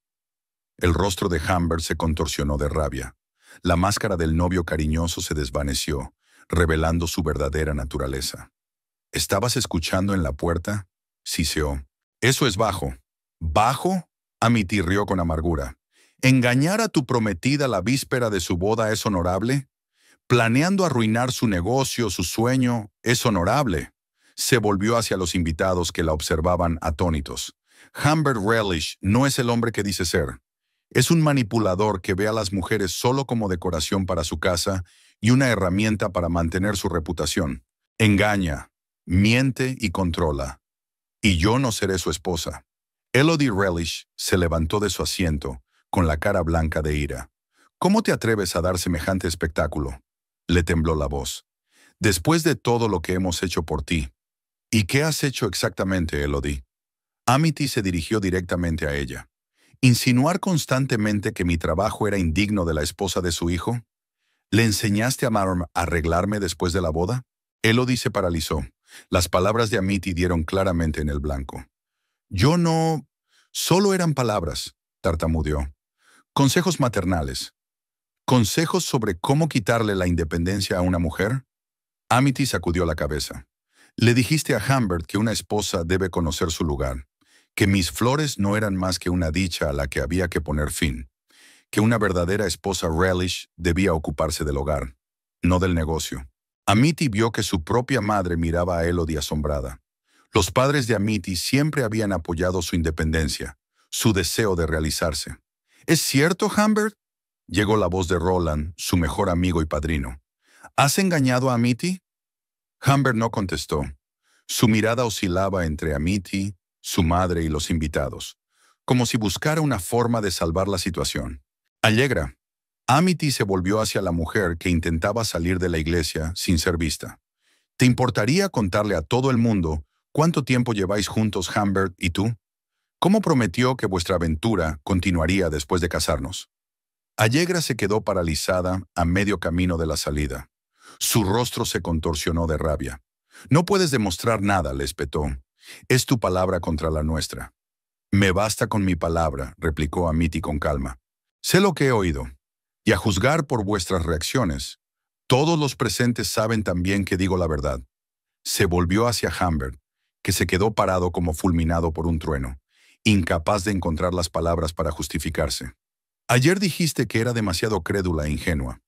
El rostro de Humbert se contorsionó de rabia. La máscara del novio cariñoso se desvaneció, revelando su verdadera naturaleza. ¿Estabas escuchando en la puerta? Siseó. Eso es bajo. ¿Bajo? Amity rió con amargura. ¿Engañar a tu prometida la víspera de su boda es honorable? Planeando arruinar su negocio, su sueño, es honorable. Se volvió hacia los invitados que la observaban atónitos. Humbert Relish no es el hombre que dice ser. Es un manipulador que ve a las mujeres solo como decoración para su casa y una herramienta para mantener su reputación. Engaña, miente y controla. Y yo no seré su esposa. Elodie Relish se levantó de su asiento, con la cara blanca de ira. ¿Cómo te atreves a dar semejante espectáculo? Le tembló la voz. Después de todo lo que hemos hecho por ti. ¿Y qué has hecho exactamente, Elodie? Amity se dirigió directamente a ella. ¿Insinuar constantemente que mi trabajo era indigno de la esposa de su hijo? ¿Le enseñaste a Marm a arreglarme después de la boda? Elodie se paralizó. Las palabras de Amity dieron claramente en el blanco. Yo no... Solo eran palabras, tartamudeó. Consejos maternales. ¿Consejos sobre cómo quitarle la independencia a una mujer? Amity sacudió la cabeza. Le dijiste a Humbert que una esposa debe conocer su lugar, que mis flores no eran más que una dicha a la que había que poner fin, que una verdadera esposa Relish debía ocuparse del hogar, no del negocio. Amity vio que su propia madre miraba a Elodie asombrada. Los padres de Amity siempre habían apoyado su independencia, su deseo de realizarse. ¿Es cierto, Humbert? Llegó la voz de Roland, su mejor amigo y padrino. ¿Has engañado a Amity? Humbert no contestó. Su mirada oscilaba entre Amity, su madre y los invitados, como si buscara una forma de salvar la situación. Allegra. Amity se volvió hacia la mujer que intentaba salir de la iglesia sin ser vista. ¿Te importaría contarle a todo el mundo cuánto tiempo lleváis juntos Humbert y tú? ¿Cómo prometió que vuestra aventura continuaría después de casarnos? Allegra se quedó paralizada a medio camino de la salida. Su rostro se contorsionó de rabia. No puedes demostrar nada, le espetó. Es tu palabra contra la nuestra. Me basta con mi palabra, replicó Amity con calma. Sé lo que he oído, y a juzgar por vuestras reacciones, todos los presentes saben también que digo la verdad. Se volvió hacia Humbert, que se quedó parado como fulminado por un trueno, incapaz de encontrar las palabras para justificarse. Ayer dijiste que era demasiado crédula e ingenua.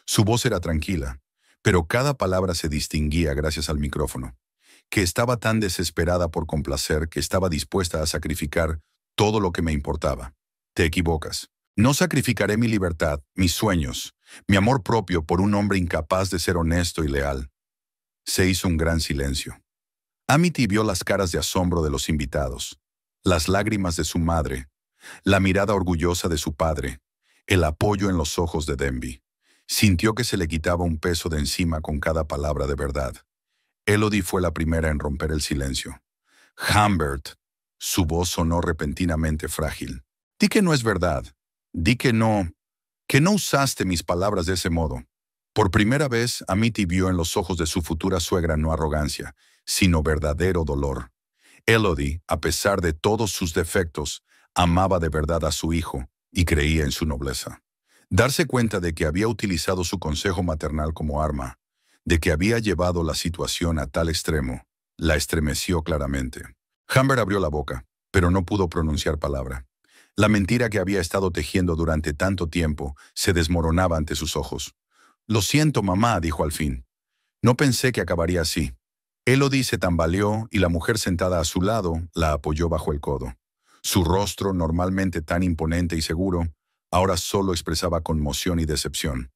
Su voz era tranquila, pero cada palabra se distinguía gracias al micrófono, que estaba tan desesperada por complacer que estaba dispuesta a sacrificar todo lo que me importaba. Te equivocas. No sacrificaré mi libertad, mis sueños, mi amor propio por un hombre incapaz de ser honesto y leal. Se hizo un gran silencio. Amity vio las caras de asombro de los invitados, las lágrimas de su madre, la mirada orgullosa de su padre, el apoyo en los ojos de Denby. Sintió que se le quitaba un peso de encima con cada palabra de verdad. Elodie fue la primera en romper el silencio. Humbert. Su voz sonó repentinamente frágil. Di que no es verdad. Di que no usaste mis palabras de ese modo. Por primera vez, Amity vio en los ojos de su futura suegra no arrogancia, sino verdadero dolor. Elodie, a pesar de todos sus defectos, amaba de verdad a su hijo y creía en su nobleza. Darse cuenta de que había utilizado su consejo maternal como arma, de que había llevado la situación a tal extremo, la estremeció claramente. Humbert abrió la boca, pero no pudo pronunciar palabra. La mentira que había estado tejiendo durante tanto tiempo se desmoronaba ante sus ojos. «Lo siento, mamá», dijo al fin. «No pensé que acabaría así». Elodie se tambaleó y la mujer sentada a su lado la apoyó bajo el codo. Su rostro, normalmente tan imponente y seguro, ahora solo expresaba conmoción y decepción.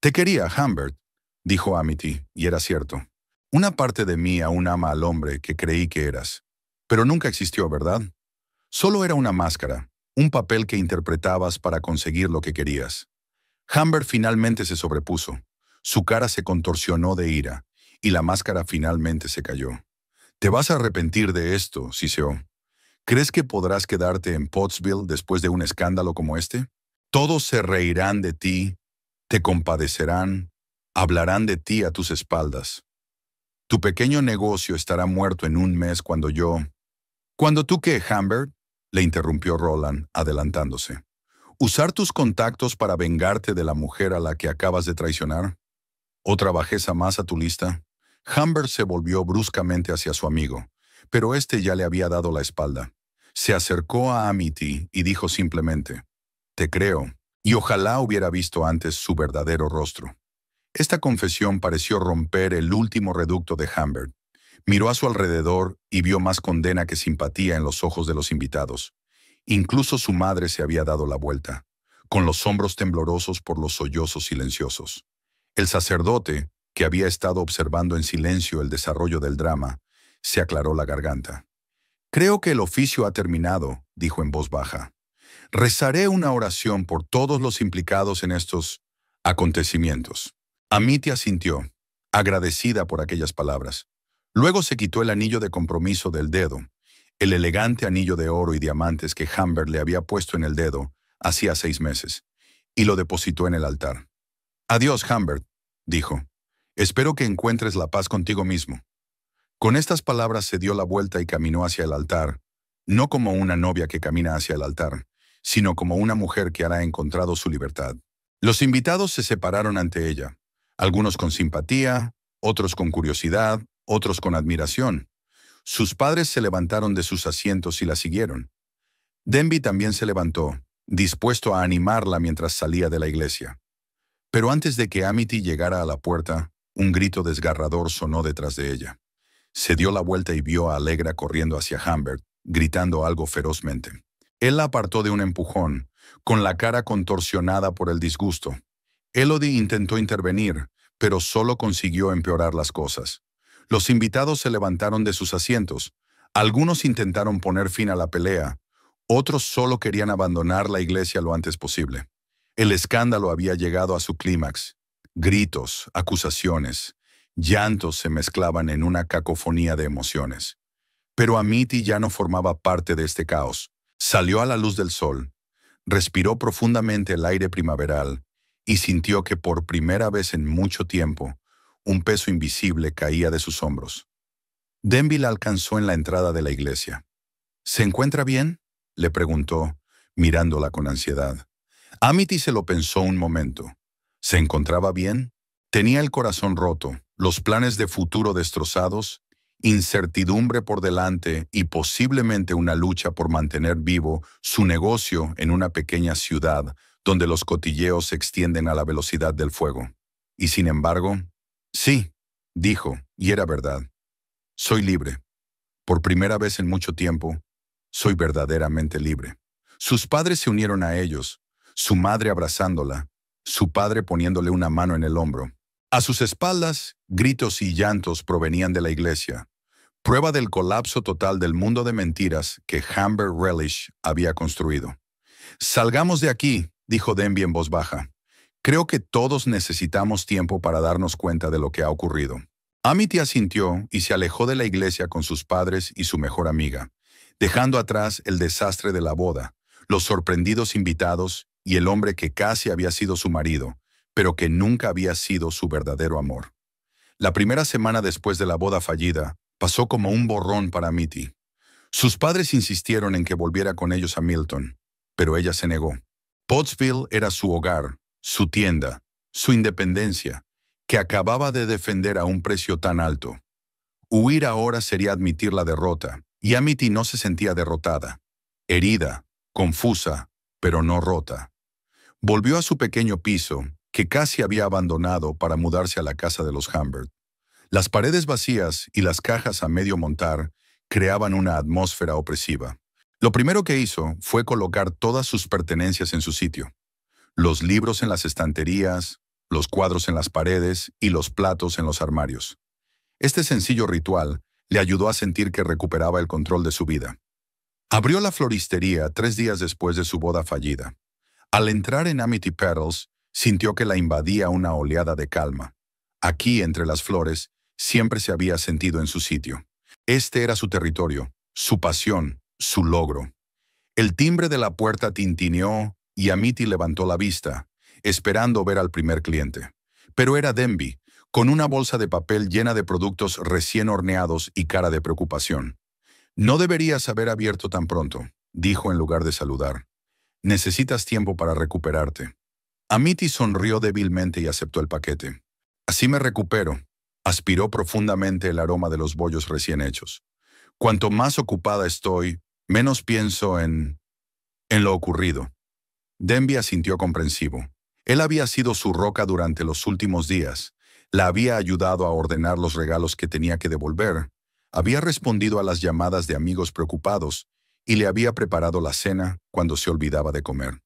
«Te quería, Humbert», dijo Amity, y era cierto. «Una parte de mí aún ama al hombre que creí que eras. Pero nunca existió, ¿verdad? Solo era una máscara, un papel que interpretabas para conseguir lo que querías». Humbert finalmente se sobrepuso. Su cara se contorsionó de ira, y la máscara finalmente se cayó. «Te vas a arrepentir de esto», siseó. «¿Crees que podrás quedarte en Pottsville después de un escándalo como este? Todos se reirán de ti, te compadecerán, hablarán de ti a tus espaldas. Tu pequeño negocio estará muerto en un mes cuando yo...» «¿Cuándo tú qué, Humbert?», le interrumpió Roland, adelantándose. «¿Usar tus contactos para vengarte de la mujer a la que acabas de traicionar? ¿Otra bajeza más a tu lista?». Humbert se volvió bruscamente hacia su amigo, pero éste ya le había dado la espalda. Se acercó a Amity y dijo simplemente, «Te creo», y ojalá hubiera visto antes su verdadero rostro. Esta confesión pareció romper el último reducto de Humbert. Miró a su alrededor y vio más condena que simpatía en los ojos de los invitados. Incluso su madre se había dado la vuelta, con los hombros temblorosos por los sollozos silenciosos. El sacerdote, que había estado observando en silencio el desarrollo del drama, se aclaró la garganta. «Creo que el oficio ha terminado», dijo en voz baja. «Rezaré una oración por todos los implicados en estos acontecimientos». Amity asintió, agradecida por aquellas palabras. Luego se quitó el anillo de compromiso del dedo, el elegante anillo de oro y diamantes que Humbert le había puesto en el dedo hacía 6 meses, y lo depositó en el altar. «Adiós, Humbert», dijo. «Espero que encuentres la paz contigo mismo». Con estas palabras se dio la vuelta y caminó hacia el altar, no como una novia que camina hacia el altar, sino como una mujer que hará encontrado su libertad. Los invitados se separaron ante ella, algunos con simpatía, otros con curiosidad, otros con admiración. Sus padres se levantaron de sus asientos y la siguieron. Denby también se levantó, dispuesto a animarla mientras salía de la iglesia. Pero antes de que Amity llegara a la puerta, un grito desgarrador sonó detrás de ella. Se dio la vuelta y vio a Allegra corriendo hacia Humbert, gritando algo ferozmente. Él la apartó de un empujón, con la cara contorsionada por el disgusto. Elodie intentó intervenir, pero solo consiguió empeorar las cosas. Los invitados se levantaron de sus asientos. Algunos intentaron poner fin a la pelea, otros solo querían abandonar la iglesia lo antes posible. El escándalo había llegado a su clímax. Gritos, acusaciones, llantos se mezclaban en una cacofonía de emociones. Pero Amity ya no formaba parte de este caos. Salió a la luz del sol, respiró profundamente el aire primaveral y sintió que por primera vez en mucho tiempo, un peso invisible caía de sus hombros. Denby la alcanzó en la entrada de la iglesia. «¿Se encuentra bien?», le preguntó, mirándola con ansiedad. Amity se lo pensó un momento. ¿Se encontraba bien? Tenía el corazón roto, los planes de futuro destrozados, incertidumbre por delante y posiblemente una lucha por mantener vivo su negocio en una pequeña ciudad donde los cotilleos se extienden a la velocidad del fuego. Y sin embargo, «Sí», dijo, y era verdad. «Soy libre. Por primera vez en mucho tiempo, soy verdaderamente libre». Sus padres se unieron a ellos, su madre abrazándola, su padre poniéndole una mano en el hombro. A sus espaldas, gritos y llantos provenían de la iglesia, prueba del colapso total del mundo de mentiras que Humbert Relish había construido. «Salgamos de aquí», dijo Denby en voz baja. «Creo que todos necesitamos tiempo para darnos cuenta de lo que ha ocurrido». Amity asintió y se alejó de la iglesia con sus padres y su mejor amiga, dejando atrás el desastre de la boda, los sorprendidos invitados y el hombre que casi había sido su marido, pero que nunca había sido su verdadero amor. La primera semana después de la boda fallida, Pasó como un borrón para Amity. Sus padres insistieron en que volviera con ellos a Milton, pero ella se negó. Pottsville era su hogar, su tienda, su independencia, que acababa de defender a un precio tan alto. Huir ahora sería admitir la derrota, y Amity no se sentía derrotada. Herida, confusa, pero no rota. Volvió a su pequeño piso, que casi había abandonado para mudarse a la casa de los Humbert. Las paredes vacías y las cajas a medio montar creaban una atmósfera opresiva. Lo primero que hizo fue colocar todas sus pertenencias en su sitio. Los libros en las estanterías, los cuadros en las paredes y los platos en los armarios. Este sencillo ritual le ayudó a sentir que recuperaba el control de su vida. Abrió la floristería 3 días después de su boda fallida. Al entrar en Amity Petals, sintió que la invadía una oleada de calma. Aquí, entre las flores, siempre se había sentido en su sitio. Este era su territorio, su pasión, su logro. El timbre de la puerta tintineó y Amity levantó la vista, esperando ver al primer cliente. Pero era Denby, con una bolsa de papel llena de productos recién horneados y cara de preocupación. «No deberías haber abierto tan pronto», dijo en lugar de saludar. «Necesitas tiempo para recuperarte». Amity sonrió débilmente y aceptó el paquete. «Así me recupero». Aspiró profundamente el aroma de los bollos recién hechos. «Cuanto más ocupada estoy, menos pienso en lo ocurrido». Denby asintió comprensivo. Él había sido su roca durante los últimos días. La había ayudado a ordenar los regalos que tenía que devolver. Había respondido a las llamadas de amigos preocupados y le había preparado la cena cuando se olvidaba de comer.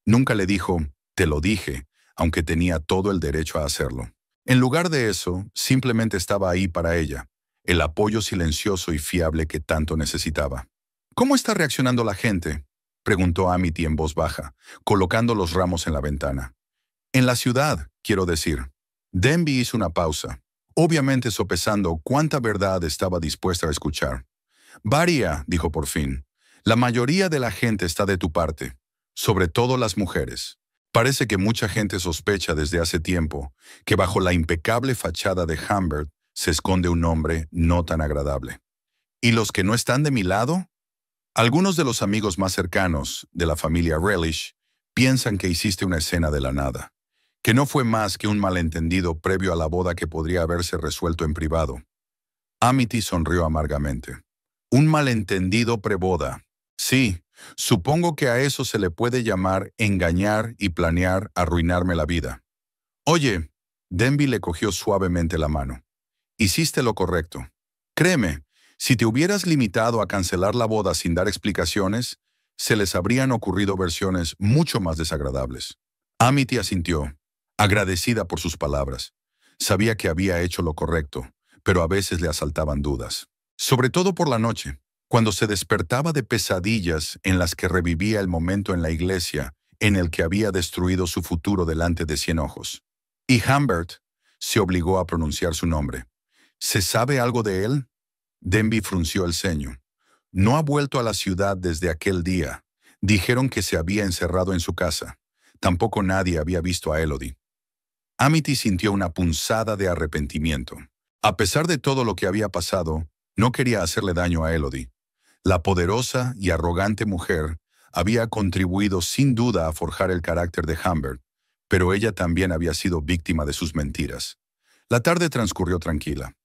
Nunca le dijo, «Te lo dije», aunque tenía todo el derecho a hacerlo. En lugar de eso, simplemente estaba ahí para ella, el apoyo silencioso y fiable que tanto necesitaba. «¿Cómo está reaccionando la gente?», preguntó Amity en voz baja, colocando los ramos en la ventana. «En la ciudad, quiero decir». Denby hizo una pausa, obviamente sopesando cuánta verdad estaba dispuesta a escuchar. «Varía», dijo por fin. «La mayoría de la gente está de tu parte, sobre todo las mujeres. Parece que mucha gente sospecha desde hace tiempo que bajo la impecable fachada de Humbert se esconde un hombre no tan agradable. ¿Y los que no están de mi lado?» Algunos de los amigos más cercanos de la familia Relish piensan que hiciste una escena de la nada, que no fue más que un malentendido previo a la boda que podría haberse resuelto en privado. Amity sonrió amargamente. «Un malentendido preboda. Sí, supongo que a eso se le puede llamar engañar y planear arruinarme la vida». «Oye», Denby le cogió suavemente la mano. «Hiciste lo correcto. Créeme, si te hubieras limitado a cancelar la boda sin dar explicaciones, se les habrían ocurrido versiones mucho más desagradables». Amity asintió, agradecida por sus palabras. Sabía que había hecho lo correcto, pero a veces le asaltaban dudas. Sobre todo por la noche, cuando se despertaba de pesadillas en las que revivía el momento en la iglesia en el que había destruido su futuro delante de 100 ojos. Y Humbert se obligó a pronunciar su nombre. «¿Se sabe algo de él?» Denby frunció el ceño. «No ha vuelto a la ciudad desde aquel día. Dijeron que se había encerrado en su casa. Tampoco nadie había visto a Elodie». Amity sintió una punzada de arrepentimiento. A pesar de todo lo que había pasado, no quería hacerle daño a Elodie. La poderosa y arrogante mujer había contribuido sin duda a forjar el carácter de Humbert, pero ella también había sido víctima de sus mentiras. La tarde transcurrió tranquila.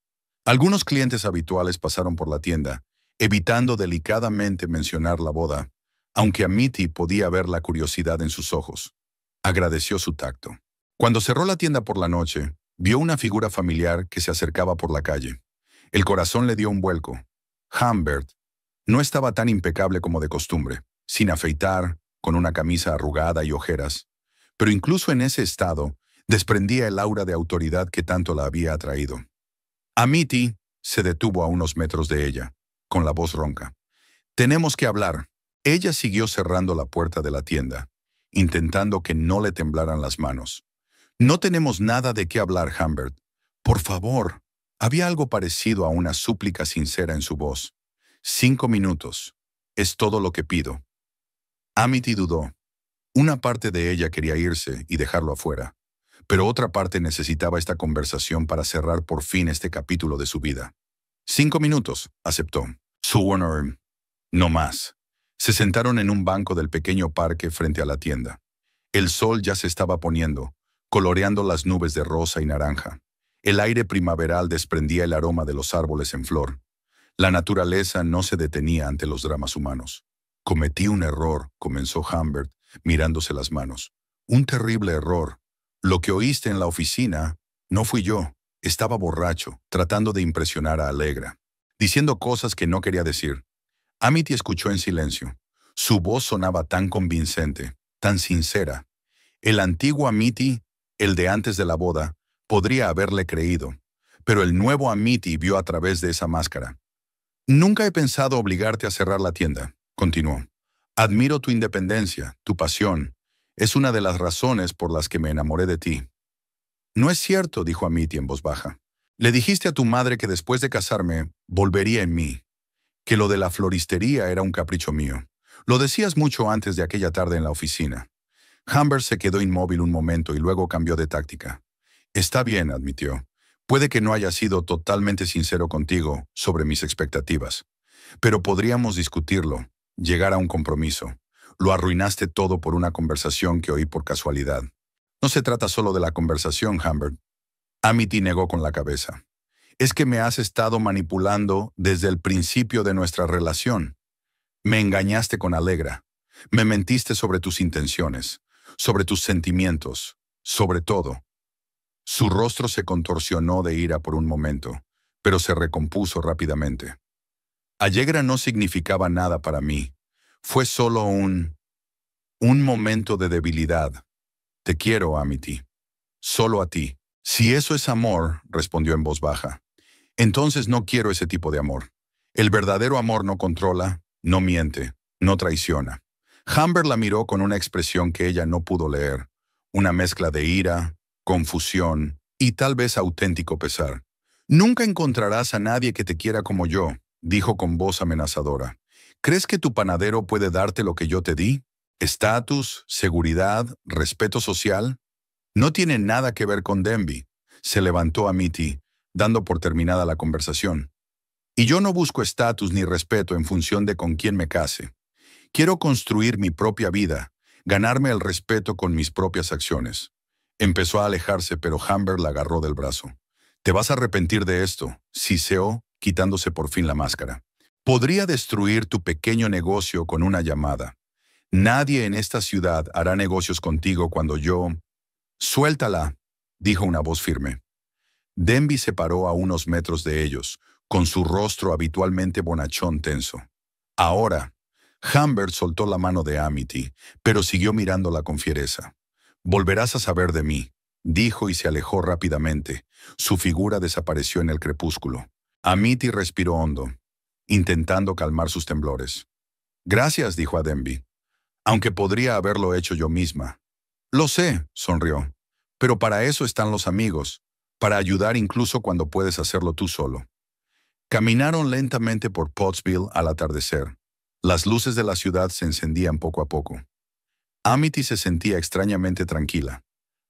Algunos clientes habituales pasaron por la tienda, evitando delicadamente mencionar la boda, aunque Amity podía ver la curiosidad en sus ojos. Agradeció su tacto. Cuando cerró la tienda por la noche, vio una figura familiar que se acercaba por la calle. El corazón le dio un vuelco. Humbert no estaba tan impecable como de costumbre, sin afeitar, con una camisa arrugada y ojeras, pero incluso en ese estado desprendía el aura de autoridad que tanto la había atraído. Amity se detuvo a unos metros de ella, con la voz ronca. «Tenemos que hablar». Ella siguió cerrando la puerta de la tienda, intentando que no le temblaran las manos. «No tenemos nada de qué hablar, Humbert. Por favor». Había algo parecido a una súplica sincera en su voz. 5 minutos. Es todo lo que pido. Amity dudó. Una parte de ella quería irse y dejarlo afuera, pero otra parte necesitaba esta conversación para cerrar por fin este capítulo de su vida. 5 minutos, aceptó. Suwarnarm. No más. Se sentaron en un banco del pequeño parque frente a la tienda. El sol ya se estaba poniendo, coloreando las nubes de rosa y naranja. El aire primaveral desprendía el aroma de los árboles en flor. La naturaleza no se detenía ante los dramas humanos. Cometí un error, comenzó Humbert, mirándose las manos. Un terrible error. Lo que oíste en la oficina no fui yo. Estaba borracho, tratando de impresionar a Allegra, diciendo cosas que no quería decir. Amity escuchó en silencio. Su voz sonaba tan convincente, tan sincera. El antiguo Amity, el de antes de la boda, podría haberle creído, pero el nuevo Amity vio a través de esa máscara. Nunca he pensado obligarte a cerrar la tienda, continuó. Admiro tu independencia, tu pasión. Es una de las razones por las que me enamoré de ti. No es cierto, dijo Amity en voz baja. Le dijiste a tu madre que después de casarme, volvería en mí, que lo de la floristería era un capricho mío. Lo decías mucho antes de aquella tarde en la oficina. Humbert se quedó inmóvil un momento y luego cambió de táctica. Está bien, admitió. Puede que no haya sido totalmente sincero contigo sobre mis expectativas, pero podríamos discutirlo, llegar a un compromiso. Lo arruinaste todo por una conversación que oí por casualidad. No se trata solo de la conversación, Humbert. Amity negó con la cabeza. Es que me has estado manipulando desde el principio de nuestra relación. Me engañaste con Allegra. Me mentiste sobre tus intenciones, sobre tus sentimientos, sobre todo. Su rostro se contorsionó de ira por un momento, pero se recompuso rápidamente. Allegra no significaba nada para mí. Fue solo un momento de debilidad. Te quiero, Amity. Solo a ti. Si eso es amor, respondió en voz baja, entonces no quiero ese tipo de amor. El verdadero amor no controla, no miente, no traiciona. Humbert la miró con una expresión que ella no pudo leer, una mezcla de ira, confusión y tal vez auténtico pesar. Nunca encontrarás a nadie que te quiera como yo, dijo con voz amenazadora. ¿Crees que tu panadero puede darte lo que yo te di? Estatus, seguridad, respeto social. No tiene nada que ver con Denby. Se levantó Amity, dando por terminada la conversación. Y yo no busco estatus ni respeto en función de con quién me case. Quiero construir mi propia vida, ganarme el respeto con mis propias acciones. Empezó a alejarse, pero Humbert la agarró del brazo. Te vas a arrepentir de esto, siseó, quitándose por fin la máscara. Podría destruir tu pequeño negocio con una llamada. Nadie en esta ciudad hará negocios contigo cuando yo... Suéltala, dijo una voz firme. Denby se paró a unos metros de ellos, con su rostro habitualmente bonachón tenso. Ahora, Humbert soltó la mano de Amity, pero siguió mirándola con fiereza. Volverás a saber de mí, dijo y se alejó rápidamente. Su figura desapareció en el crepúsculo. Amity respiró hondo, intentando calmar sus temblores. Gracias, dijo a Denby, aunque podría haberlo hecho yo misma. Lo sé, sonrió, pero para eso están los amigos, para ayudar incluso cuando puedes hacerlo tú solo. Caminaron lentamente por Pottsville al atardecer. Las luces de la ciudad se encendían poco a poco. Amity se sentía extrañamente tranquila.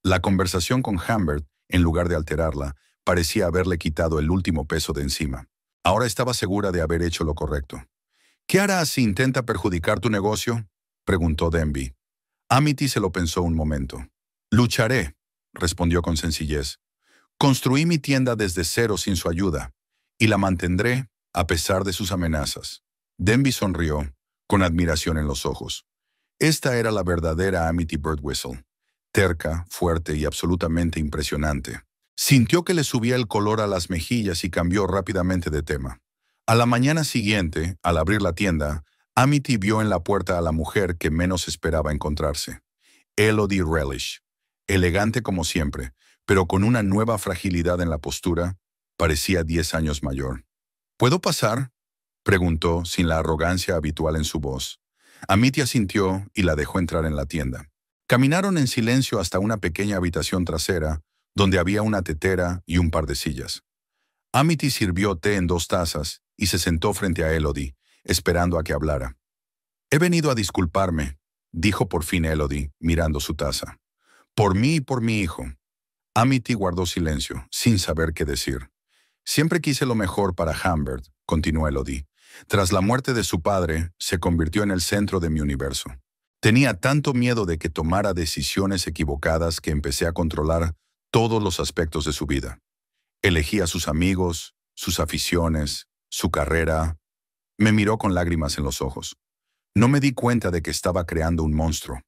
La conversación con Humbert, en lugar de alterarla, parecía haberle quitado el último peso de encima. Ahora estaba segura de haber hecho lo correcto. ¿Qué harás si intenta perjudicar tu negocio?, preguntó Denby. Amity se lo pensó un momento. Lucharé, respondió con sencillez. Construí mi tienda desde cero sin su ayuda, y la mantendré a pesar de sus amenazas. Denby sonrió, con admiración en los ojos. Esta era la verdadera Amity Birdwhistle, terca, fuerte y absolutamente impresionante. Sintió que le subía el color a las mejillas y cambió rápidamente de tema. A la mañana siguiente, al abrir la tienda, Amity vio en la puerta a la mujer que menos esperaba encontrarse. Elodie Relish, elegante como siempre, pero con una nueva fragilidad en la postura, parecía 10 años mayor. ¿Puedo pasar?, preguntó sin la arrogancia habitual en su voz. Amity asintió y la dejó entrar en la tienda. Caminaron en silencio hasta una pequeña habitación trasera, donde había una tetera y un par de sillas. Amity sirvió té en 2 tazas y se sentó frente a Elodie, esperando a que hablara. He venido a disculparme, dijo por fin Elodie, mirando su taza. Por mí y por mi hijo. Amity guardó silencio, sin saber qué decir. Siempre quise lo mejor para Humbert, continuó Elodie. Tras la muerte de su padre, se convirtió en el centro de mi universo. Tenía tanto miedo de que tomara decisiones equivocadas que empecé a controlar todos los aspectos de su vida. Elegí a sus amigos, sus aficiones, su carrera. Me miró con lágrimas en los ojos. No me di cuenta de que estaba creando un monstruo.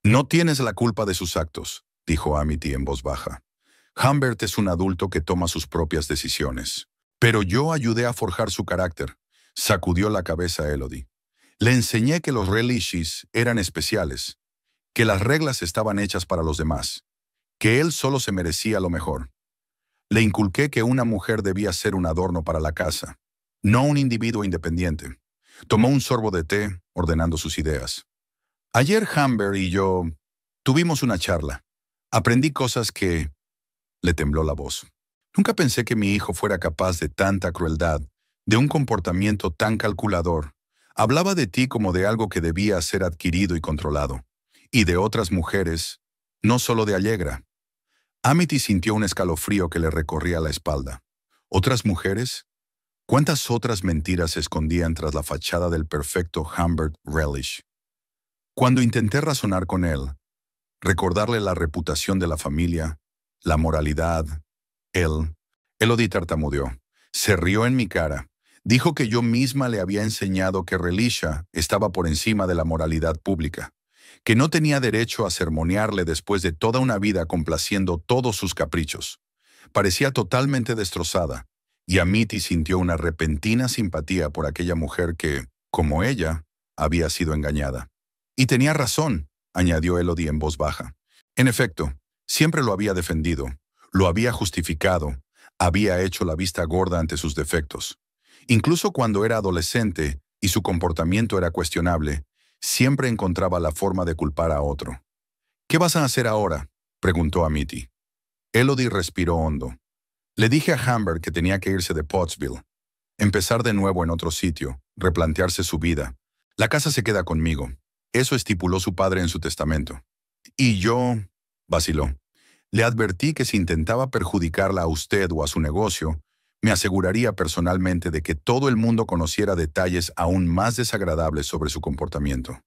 No tienes la culpa de sus actos, dijo Amity en voz baja. Humbert es un adulto que toma sus propias decisiones. Pero yo ayudé a forjar su carácter. Sacudió la cabeza Elodie. Le enseñé que los Relishis eran especiales, que las reglas estaban hechas para los demás, que él solo se merecía lo mejor. Le inculqué que una mujer debía ser un adorno para la casa, no un individuo independiente. Tomó un sorbo de té, ordenando sus ideas. Ayer Humbert y yo tuvimos una charla. Aprendí cosas que... Le tembló la voz. Nunca pensé que mi hijo fuera capaz de tanta crueldad, de un comportamiento tan calculador. Hablaba de ti como de algo que debía ser adquirido y controlado. Y de otras mujeres, no solo de Allegra. Amity sintió un escalofrío que le recorría la espalda. ¿Otras mujeres? ¿Cuántas otras mentiras se escondían tras la fachada del perfecto Humbert Relish? Cuando intenté razonar con él, recordarle la reputación de la familia, la moralidad, Elodie tartamudeó. Se rió en mi cara. Dijo que yo misma le había enseñado que Relisha estaba por encima de la moralidad pública, que no tenía derecho a sermonearle después de toda una vida complaciendo todos sus caprichos. Parecía totalmente destrozada, y Amity sintió una repentina simpatía por aquella mujer que, como ella, había sido engañada. Y tenía razón, añadió Elodie en voz baja. En efecto, siempre lo había defendido, lo había justificado, había hecho la vista gorda ante sus defectos. Incluso cuando era adolescente y su comportamiento era cuestionable, siempre encontraba la forma de culpar a otro. ¿Qué vas a hacer ahora?, preguntó Amity. Elodie respiró hondo. Le dije a Humbert que tenía que irse de Pottsville, empezar de nuevo en otro sitio, replantearse su vida. La casa se queda conmigo. Eso estipuló su padre en su testamento. Y yo, vaciló, le advertí que si intentaba perjudicarla a usted o a su negocio, me aseguraría personalmente de que todo el mundo conociera detalles aún más desagradables sobre su comportamiento.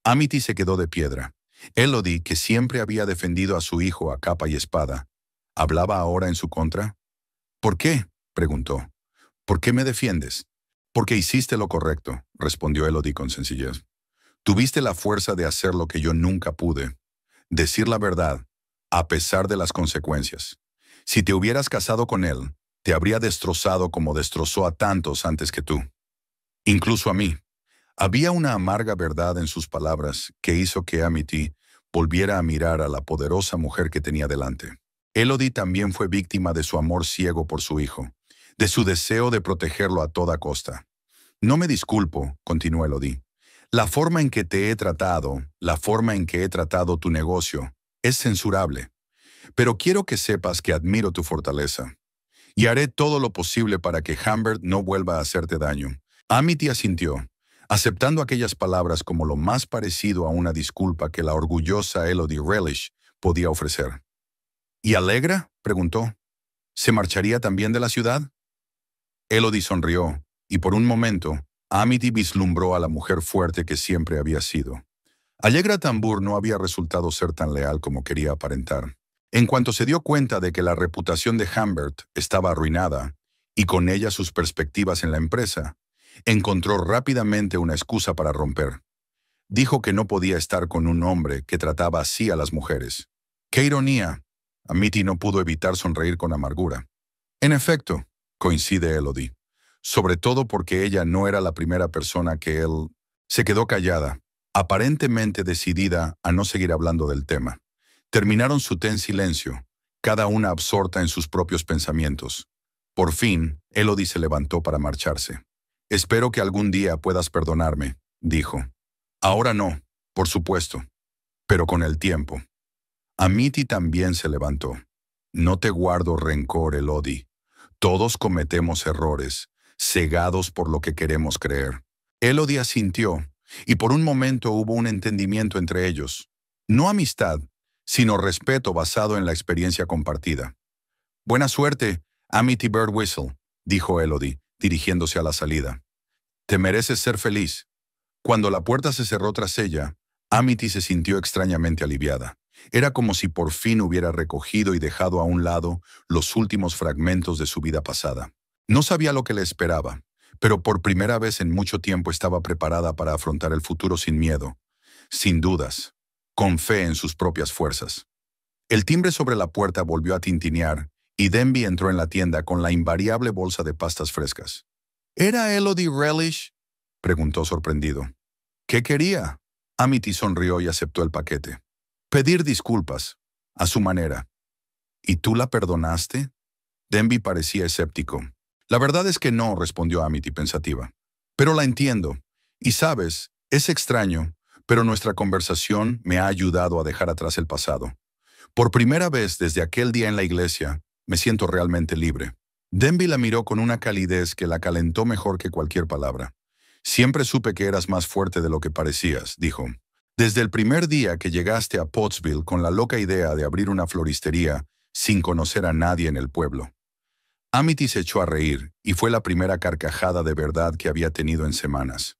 Amity se quedó de piedra. Elodie, que siempre había defendido a su hijo a capa y espada, ¿hablaba ahora en su contra? ¿Por qué?, preguntó. ¿Por qué me defiendes? Porque hiciste lo correcto, respondió Elodie con sencillez. Tuviste la fuerza de hacer lo que yo nunca pude. Decir la verdad, a pesar de las consecuencias. Si te hubieras casado con él, te habría destrozado como destrozó a tantos antes que tú. Incluso a mí. Había una amarga verdad en sus palabras que hizo que Amity volviera a mirar a la poderosa mujer que tenía delante. Elodie también fue víctima de su amor ciego por su hijo, de su deseo de protegerlo a toda costa. No me disculpo, continuó Elodie. La forma en que te he tratado, la forma en que he tratado tu negocio, es censurable. Pero quiero que sepas que admiro tu fortaleza. Y haré todo lo posible para que Humbert no vuelva a hacerte daño. Amity asintió, aceptando aquellas palabras como lo más parecido a una disculpa que la orgullosa Elodie Relish podía ofrecer. ¿Y Allegra?, preguntó. ¿Se marcharía también de la ciudad? Elodie sonrió, y por un momento, Amity vislumbró a la mujer fuerte que siempre había sido. Allegra Tambur no había resultado ser tan leal como quería aparentar. En cuanto se dio cuenta de que la reputación de Humbert estaba arruinada, y con ella sus perspectivas en la empresa, encontró rápidamente una excusa para romper. Dijo que no podía estar con un hombre que trataba así a las mujeres. ¡Qué ironía! Amity no pudo evitar sonreír con amargura. En efecto, coincide Elodie, sobre todo porque ella no era la primera persona que él... Se quedó callada, aparentemente decidida a no seguir hablando del tema. Terminaron su té en silencio, cada una absorta en sus propios pensamientos. Por fin, Elodie se levantó para marcharse. «Espero que algún día puedas perdonarme», dijo. «Ahora no, por supuesto, pero con el tiempo». Amity también se levantó. «No te guardo rencor, Elodie. Todos cometemos errores, cegados por lo que queremos creer». Elodie asintió, y por un momento hubo un entendimiento entre ellos. No amistad, sino respeto basado en la experiencia compartida. «Buena suerte, Amity Birdwhistle», dijo Elodie, dirigiéndose a la salida. Te mereces ser feliz. Cuando la puerta se cerró tras ella, Amity se sintió extrañamente aliviada. Era como si por fin hubiera recogido y dejado a un lado los últimos fragmentos de su vida pasada. No sabía lo que le esperaba, pero por primera vez en mucho tiempo estaba preparada para afrontar el futuro sin miedo, sin dudas, con fe en sus propias fuerzas. El timbre sobre la puerta volvió a tintinear y Denby entró en la tienda con la invariable bolsa de pastas frescas. ¿Era Elodie Relish?, preguntó sorprendido. ¿Qué quería? Amity sonrió y aceptó el paquete. Pedir disculpas, a su manera. ¿Y tú la perdonaste? Denby parecía escéptico. La verdad es que no, respondió Amity pensativa. Pero la entiendo. Y sabes, es extraño, pero nuestra conversación me ha ayudado a dejar atrás el pasado. Por primera vez desde aquel día en la iglesia, me siento realmente libre. Denby la miró con una calidez que la calentó mejor que cualquier palabra. Siempre supe que eras más fuerte de lo que parecías, dijo. Desde el primer día que llegaste a Pottsville con la loca idea de abrir una floristería sin conocer a nadie en el pueblo. Amity se echó a reír y fue la primera carcajada de verdad que había tenido en semanas.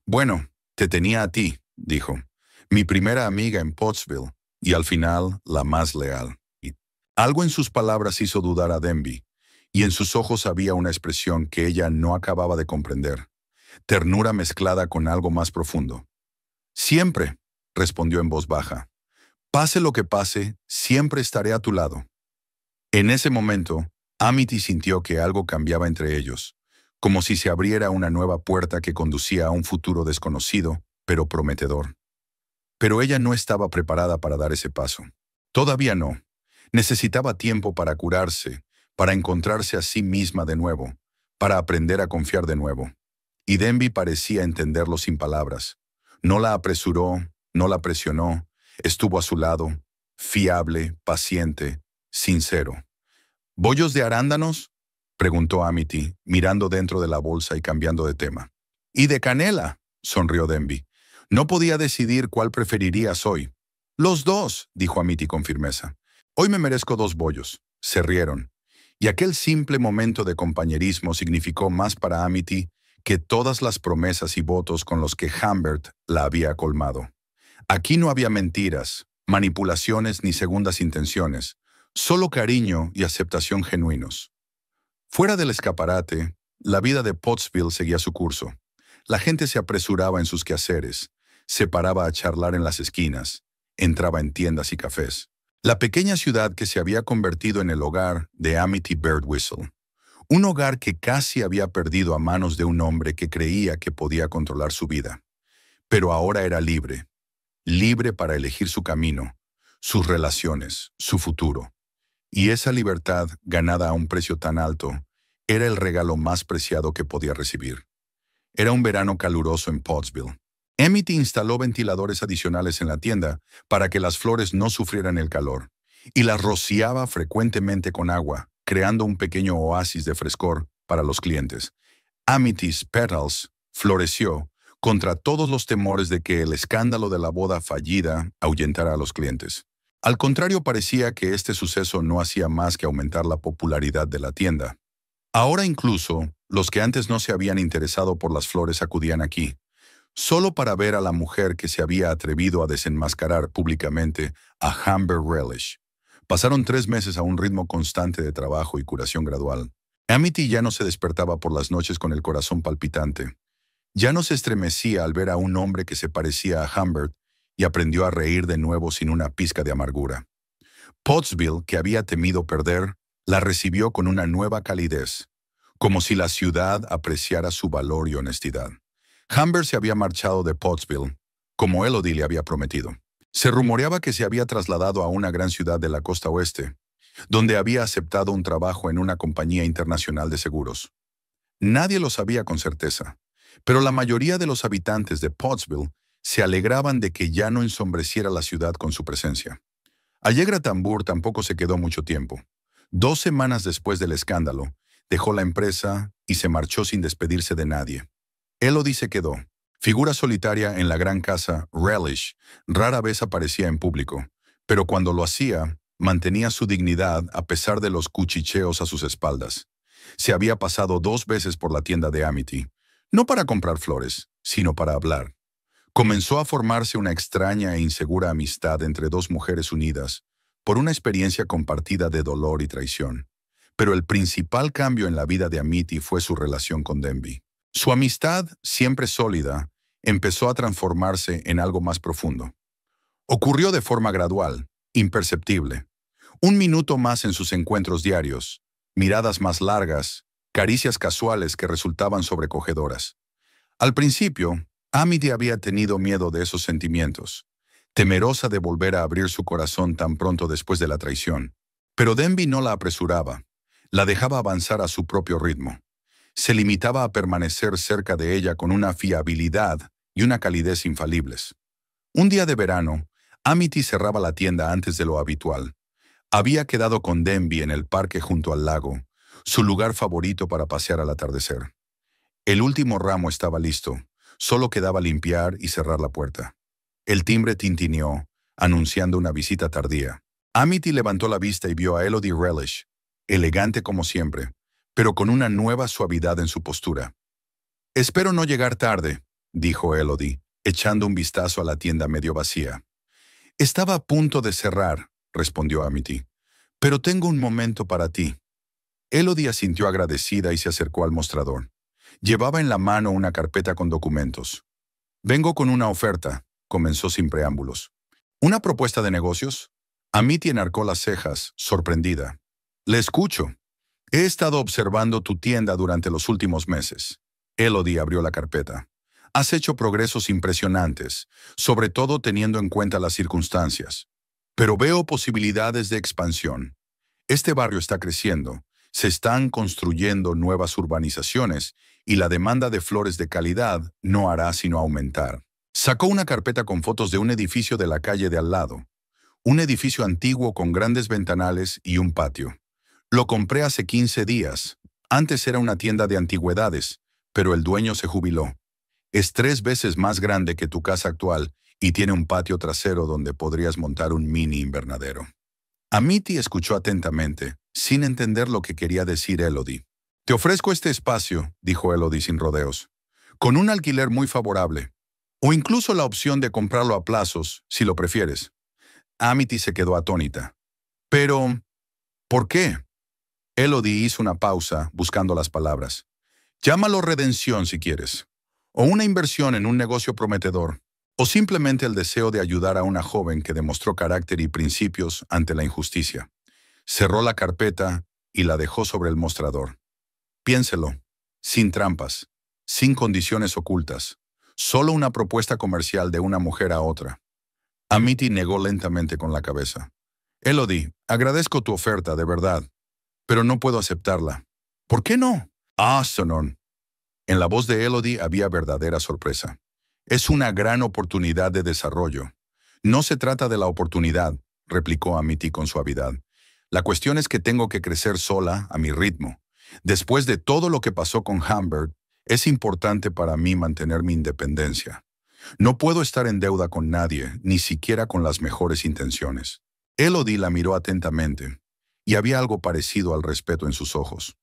Bueno, te tenía a ti, dijo. Mi primera amiga en Pottsville y al final la más leal. Algo en sus palabras hizo dudar a Denby y en sus ojos había una expresión que ella no acababa de comprender. Ternura mezclada con algo más profundo. Siempre, respondió en voz baja. Pase lo que pase, siempre estaré a tu lado. En ese momento, Amity sintió que algo cambiaba entre ellos, como si se abriera una nueva puerta que conducía a un futuro desconocido, pero prometedor. Pero ella no estaba preparada para dar ese paso. Todavía no. Necesitaba tiempo para curarse, para encontrarse a sí misma de nuevo, para aprender a confiar de nuevo. Y Denby parecía entenderlo sin palabras. No la apresuró, no la presionó, estuvo a su lado, fiable, paciente, sincero. ¿Bollos de arándanos?, preguntó Amity, mirando dentro de la bolsa y cambiando de tema. «Y de canela», sonrió Denby. No podía decidir cuál preferirías hoy. «Los dos», dijo Amity con firmeza. «Hoy me merezco 2 bollos». Se rieron. Y aquel simple momento de compañerismo significó más para Amity que todas las promesas y votos con los que Humbert la había colmado. Aquí no había mentiras, manipulaciones ni segundas intenciones, solo cariño y aceptación genuinos. Fuera del escaparate, la vida de Pottsville seguía su curso. La gente se apresuraba en sus quehaceres, se paraba a charlar en las esquinas, entraba en tiendas y cafés. La pequeña ciudad que se había convertido en el hogar de Amity Birdwhistle. Un hogar que casi había perdido a manos de un hombre que creía que podía controlar su vida. Pero ahora era libre. Libre para elegir su camino, sus relaciones, su futuro. Y esa libertad, ganada a un precio tan alto, era el regalo más preciado que podía recibir. Era un verano caluroso en Pottsville. Amity instaló ventiladores adicionales en la tienda para que las flores no sufrieran el calor, y las rociaba frecuentemente con agua, creando un pequeño oasis de frescor para los clientes. Amity's Petals floreció contra todos los temores de que el escándalo de la boda fallida ahuyentara a los clientes. Al contrario, parecía que este suceso no hacía más que aumentar la popularidad de la tienda. Ahora incluso, los que antes no se habían interesado por las flores acudían aquí, solo para ver a la mujer que se había atrevido a desenmascarar públicamente a Humbert Relish. Pasaron 3 meses a un ritmo constante de trabajo y curación gradual. Amity ya no se despertaba por las noches con el corazón palpitante. Ya no se estremecía al ver a un hombre que se parecía a Humbert y aprendió a reír de nuevo sin una pizca de amargura. Pottsville, que había temido perder, la recibió con una nueva calidez, como si la ciudad apreciara su valor y honestidad. Humbert se había marchado de Pottsville, como Elodie le había prometido. Se rumoreaba que se había trasladado a una gran ciudad de la costa oeste, donde había aceptado un trabajo en una compañía internacional de seguros. Nadie lo sabía con certeza, pero la mayoría de los habitantes de Pottsville se alegraban de que ya no ensombreciera la ciudad con su presencia. Allegra Tambur tampoco se quedó mucho tiempo. 2 semanas después del escándalo, dejó la empresa y se marchó sin despedirse de nadie. Elodie se quedó. Figura solitaria en la gran casa, Relish rara vez aparecía en público, pero cuando lo hacía, mantenía su dignidad a pesar de los cuchicheos a sus espaldas. Se había pasado 2 veces por la tienda de Amity, no para comprar flores, sino para hablar. Comenzó a formarse una extraña e insegura amistad entre dos mujeres unidas por una experiencia compartida de dolor y traición. Pero el principal cambio en la vida de Amity fue su relación con Denby. Su amistad, siempre sólida, empezó a transformarse en algo más profundo. Ocurrió de forma gradual, imperceptible. Un minuto más en sus encuentros diarios, miradas más largas, caricias casuales que resultaban sobrecogedoras. Al principio, Amity había tenido miedo de esos sentimientos, temerosa de volver a abrir su corazón tan pronto después de la traición. Pero Denby no la apresuraba, la dejaba avanzar a su propio ritmo. Se limitaba a permanecer cerca de ella con una fiabilidad y una calidez infalibles. Un día de verano, Amity cerraba la tienda antes de lo habitual. Había quedado con Denby en el parque junto al lago, su lugar favorito para pasear al atardecer. El último ramo estaba listo, solo quedaba limpiar y cerrar la puerta. El timbre tintineó, anunciando una visita tardía. Amity levantó la vista y vio a Elodie Relish, elegante como siempre, pero con una nueva suavidad en su postura. «Espero no llegar tarde», dijo Elodie, echando un vistazo a la tienda medio vacía. «Estaba a punto de cerrar», respondió Amity, «pero tengo un momento para ti». Elodie asintió agradecida y se acercó al mostrador. Llevaba en la mano una carpeta con documentos. «Vengo con una oferta», comenzó sin preámbulos. «¿Una propuesta de negocios?» Amity enarcó las cejas, sorprendida. «Le escucho. He estado observando tu tienda durante los últimos meses». Elodie abrió la carpeta. «Has hecho progresos impresionantes, sobre todo teniendo en cuenta las circunstancias. Pero veo posibilidades de expansión. Este barrio está creciendo, se están construyendo nuevas urbanizaciones y la demanda de flores de calidad no hará sino aumentar». Sacó una carpeta con fotos de un edificio de la calle de al lado. Un edificio antiguo con grandes ventanales y un patio. «Lo compré hace 15 días. Antes era una tienda de antigüedades, pero el dueño se jubiló. Es 3 veces más grande que tu casa actual y tiene un patio trasero donde podrías montar un mini invernadero». Amity escuchó atentamente, sin entender lo que quería decir Elodie. «Te ofrezco este espacio», dijo Elodie sin rodeos, «con un alquiler muy favorable, o incluso la opción de comprarlo a plazos, si lo prefieres». Amity se quedó atónita. «Pero, ¿por qué?» Elodie hizo una pausa, buscando las palabras. «Llámalo redención si quieres, o una inversión en un negocio prometedor, o simplemente el deseo de ayudar a una joven que demostró carácter y principios ante la injusticia». Cerró la carpeta y la dejó sobre el mostrador. «Piénselo, sin trampas, sin condiciones ocultas, solo una propuesta comercial de una mujer a otra». Amity negó lentamente con la cabeza. «Elodie, agradezco tu oferta, de verdad, pero no puedo aceptarla». «¿Por qué no?» «Ah, Sonon». En la voz de Elodie había verdadera sorpresa. «Es una gran oportunidad de desarrollo». «No se trata de la oportunidad», replicó Amity con suavidad. «La cuestión es que tengo que crecer sola, a mi ritmo. Después de todo lo que pasó con Humbert, es importante para mí mantener mi independencia. No puedo estar en deuda con nadie, ni siquiera con las mejores intenciones». Elodie la miró atentamente, y había algo parecido al respeto en sus ojos.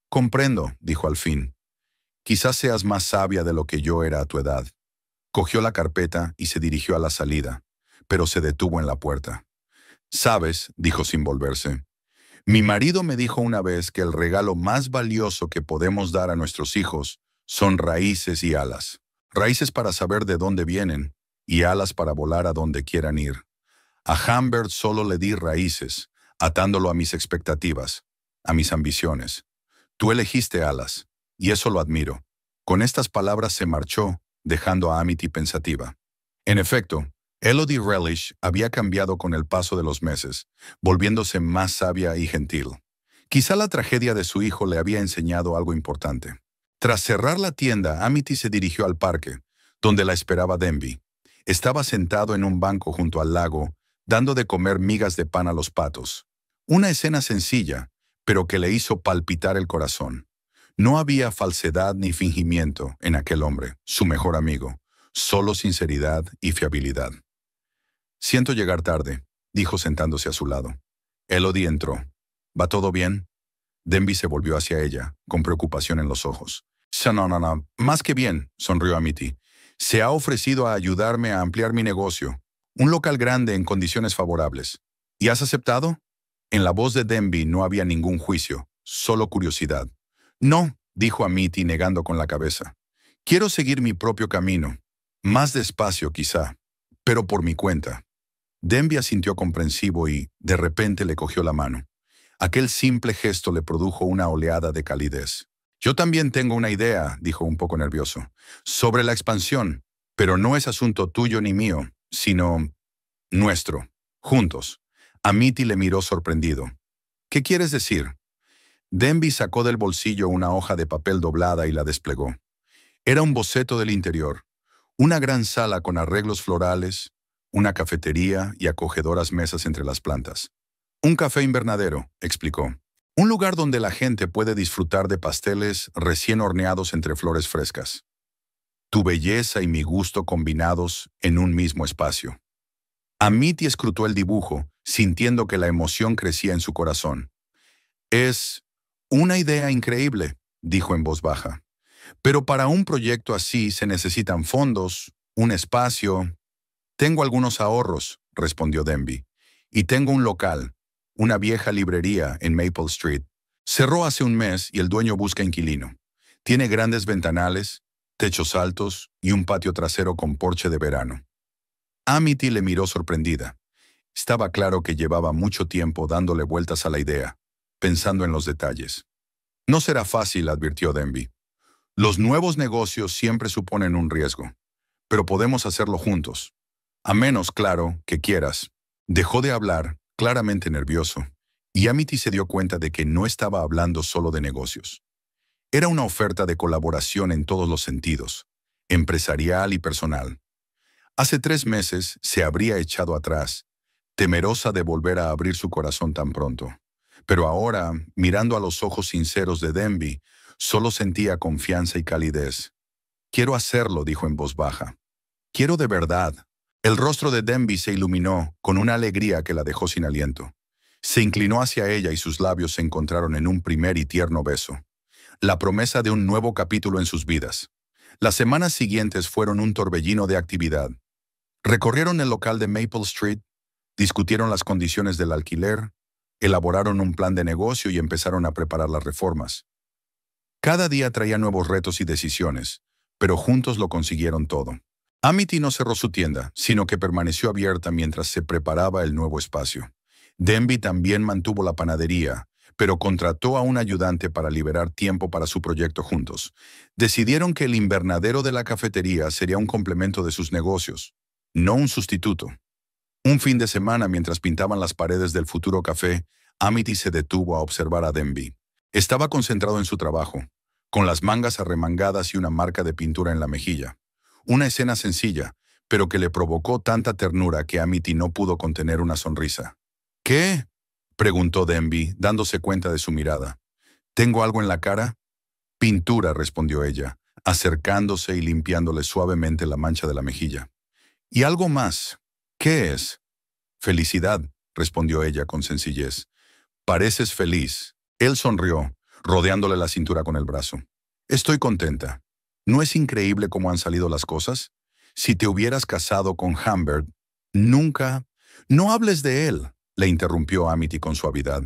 «Comprendo», dijo al fin. «Quizás seas más sabia de lo que yo era a tu edad». Cogió la carpeta y se dirigió a la salida, pero se detuvo en la puerta. «Sabes», dijo sin volverse, «mi marido me dijo una vez que el regalo más valioso que podemos dar a nuestros hijos son raíces y alas. Raíces para saber de dónde vienen y alas para volar a donde quieran ir. A Humbert solo le di raíces, atándolo a mis expectativas, a mis ambiciones. Tú elegiste alas, y eso lo admiro». Con estas palabras se marchó, dejando a Amity pensativa. En efecto, Elodie Relish había cambiado con el paso de los meses, volviéndose más sabia y gentil. Quizá la tragedia de su hijo le había enseñado algo importante. Tras cerrar la tienda, Amity se dirigió al parque, donde la esperaba Denby. Estaba sentado en un banco junto al lago, dando de comer migas de pan a los patos. Una escena sencilla, pero que le hizo palpitar el corazón. No había falsedad ni fingimiento en aquel hombre, su mejor amigo, solo sinceridad y fiabilidad. «Siento llegar tarde», dijo sentándose a su lado. Elodie entró. «¿Va todo bien?» Denby se volvió hacia ella, con preocupación en los ojos. No, más que bien, sonrió Amity. Se ha ofrecido a ayudarme a ampliar mi negocio. Un local grande en condiciones favorables. ¿Y has aceptado? En la voz de Denby no había ningún juicio, solo curiosidad. No, dijo Amity negando con la cabeza. Quiero seguir mi propio camino. Más despacio, quizá, pero por mi cuenta. Denby asintió comprensivo y, de repente, le cogió la mano. Aquel simple gesto le produjo una oleada de calidez. Yo también tengo una idea, dijo un poco nervioso, sobre la expansión, pero no es asunto tuyo ni mío, sino nuestro, juntos. Amity le miró sorprendido. ¿Qué quieres decir? Denby sacó del bolsillo una hoja de papel doblada y la desplegó. Era un boceto del interior, una gran sala con arreglos florales, una cafetería y acogedoras mesas entre las plantas. Un café invernadero, explicó. Un lugar donde la gente puede disfrutar de pasteles recién horneados entre flores frescas. Tu belleza y mi gusto combinados en un mismo espacio. Amity escrutó el dibujo, sintiendo que la emoción crecía en su corazón. Es una idea increíble, dijo en voz baja. Pero para un proyecto así se necesitan fondos, un espacio. Tengo algunos ahorros, respondió Denby. Y tengo un local, una vieja librería en Maple Street. Cerró hace un mes y el dueño busca inquilino. Tiene grandes ventanales, techos altos y un patio trasero con porche de verano. Amity le miró sorprendida. Estaba claro que llevaba mucho tiempo dándole vueltas a la idea, pensando en los detalles. No será fácil, advirtió Denby. Los nuevos negocios siempre suponen un riesgo, pero podemos hacerlo juntos. A menos, claro, que quieras. Dejó de hablar, claramente nervioso, y Amity se dio cuenta de que no estaba hablando solo de negocios. Era una oferta de colaboración en todos los sentidos, empresarial y personal. Hace 3 meses se habría echado atrás, temerosa de volver a abrir su corazón tan pronto. Pero ahora, mirando a los ojos sinceros de Denby, solo sentía confianza y calidez. Quiero hacerlo, dijo en voz baja. Quiero de verdad. El rostro de Denby se iluminó con una alegría que la dejó sin aliento. Se inclinó hacia ella y sus labios se encontraron en un primer y tierno beso. La promesa de un nuevo capítulo en sus vidas. Las semanas siguientes fueron un torbellino de actividad. Recorrieron el local de Maple Street, discutieron las condiciones del alquiler, elaboraron un plan de negocio y empezaron a preparar las reformas. Cada día traía nuevos retos y decisiones, pero juntos lo consiguieron todo. Amity no cerró su tienda, sino que permaneció abierta mientras se preparaba el nuevo espacio. Denby también mantuvo la panadería, pero contrató a un ayudante para liberar tiempo para su proyecto juntos. Decidieron que el invernadero de la cafetería sería un complemento de sus negocios, no un sustituto. Un fin de semana, mientras pintaban las paredes del futuro café, Amity se detuvo a observar a Denby. Estaba concentrado en su trabajo, con las mangas arremangadas y una marca de pintura en la mejilla. Una escena sencilla, pero que le provocó tanta ternura que Amity no pudo contener una sonrisa. ¿Qué? Preguntó Denby, dándose cuenta de su mirada. ¿Tengo algo en la cara? Pintura, respondió ella, acercándose y limpiándole suavemente la mancha de la mejilla. Y algo más. ¿Qué es? Felicidad, respondió ella con sencillez. Pareces feliz. Él sonrió, rodeándole la cintura con el brazo. Estoy contenta. ¿No es increíble cómo han salido las cosas? Si te hubieras casado con Humbert, nunca... No hables de él, le interrumpió Amity con suavidad.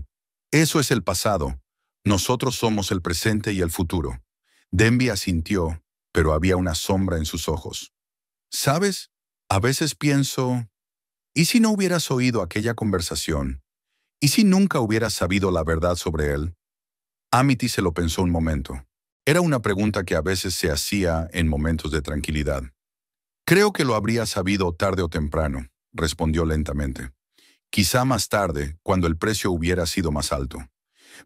Eso es el pasado. Nosotros somos el presente y el futuro. Denby asintió, pero había una sombra en sus ojos. ¿Sabes? A veces pienso... ¿Y si no hubieras oído aquella conversación? ¿Y si nunca hubieras sabido la verdad sobre él? Amity se lo pensó un momento. Era una pregunta que a veces se hacía en momentos de tranquilidad. Creo que lo habría sabido tarde o temprano, respondió lentamente. Quizá más tarde, cuando el precio hubiera sido más alto.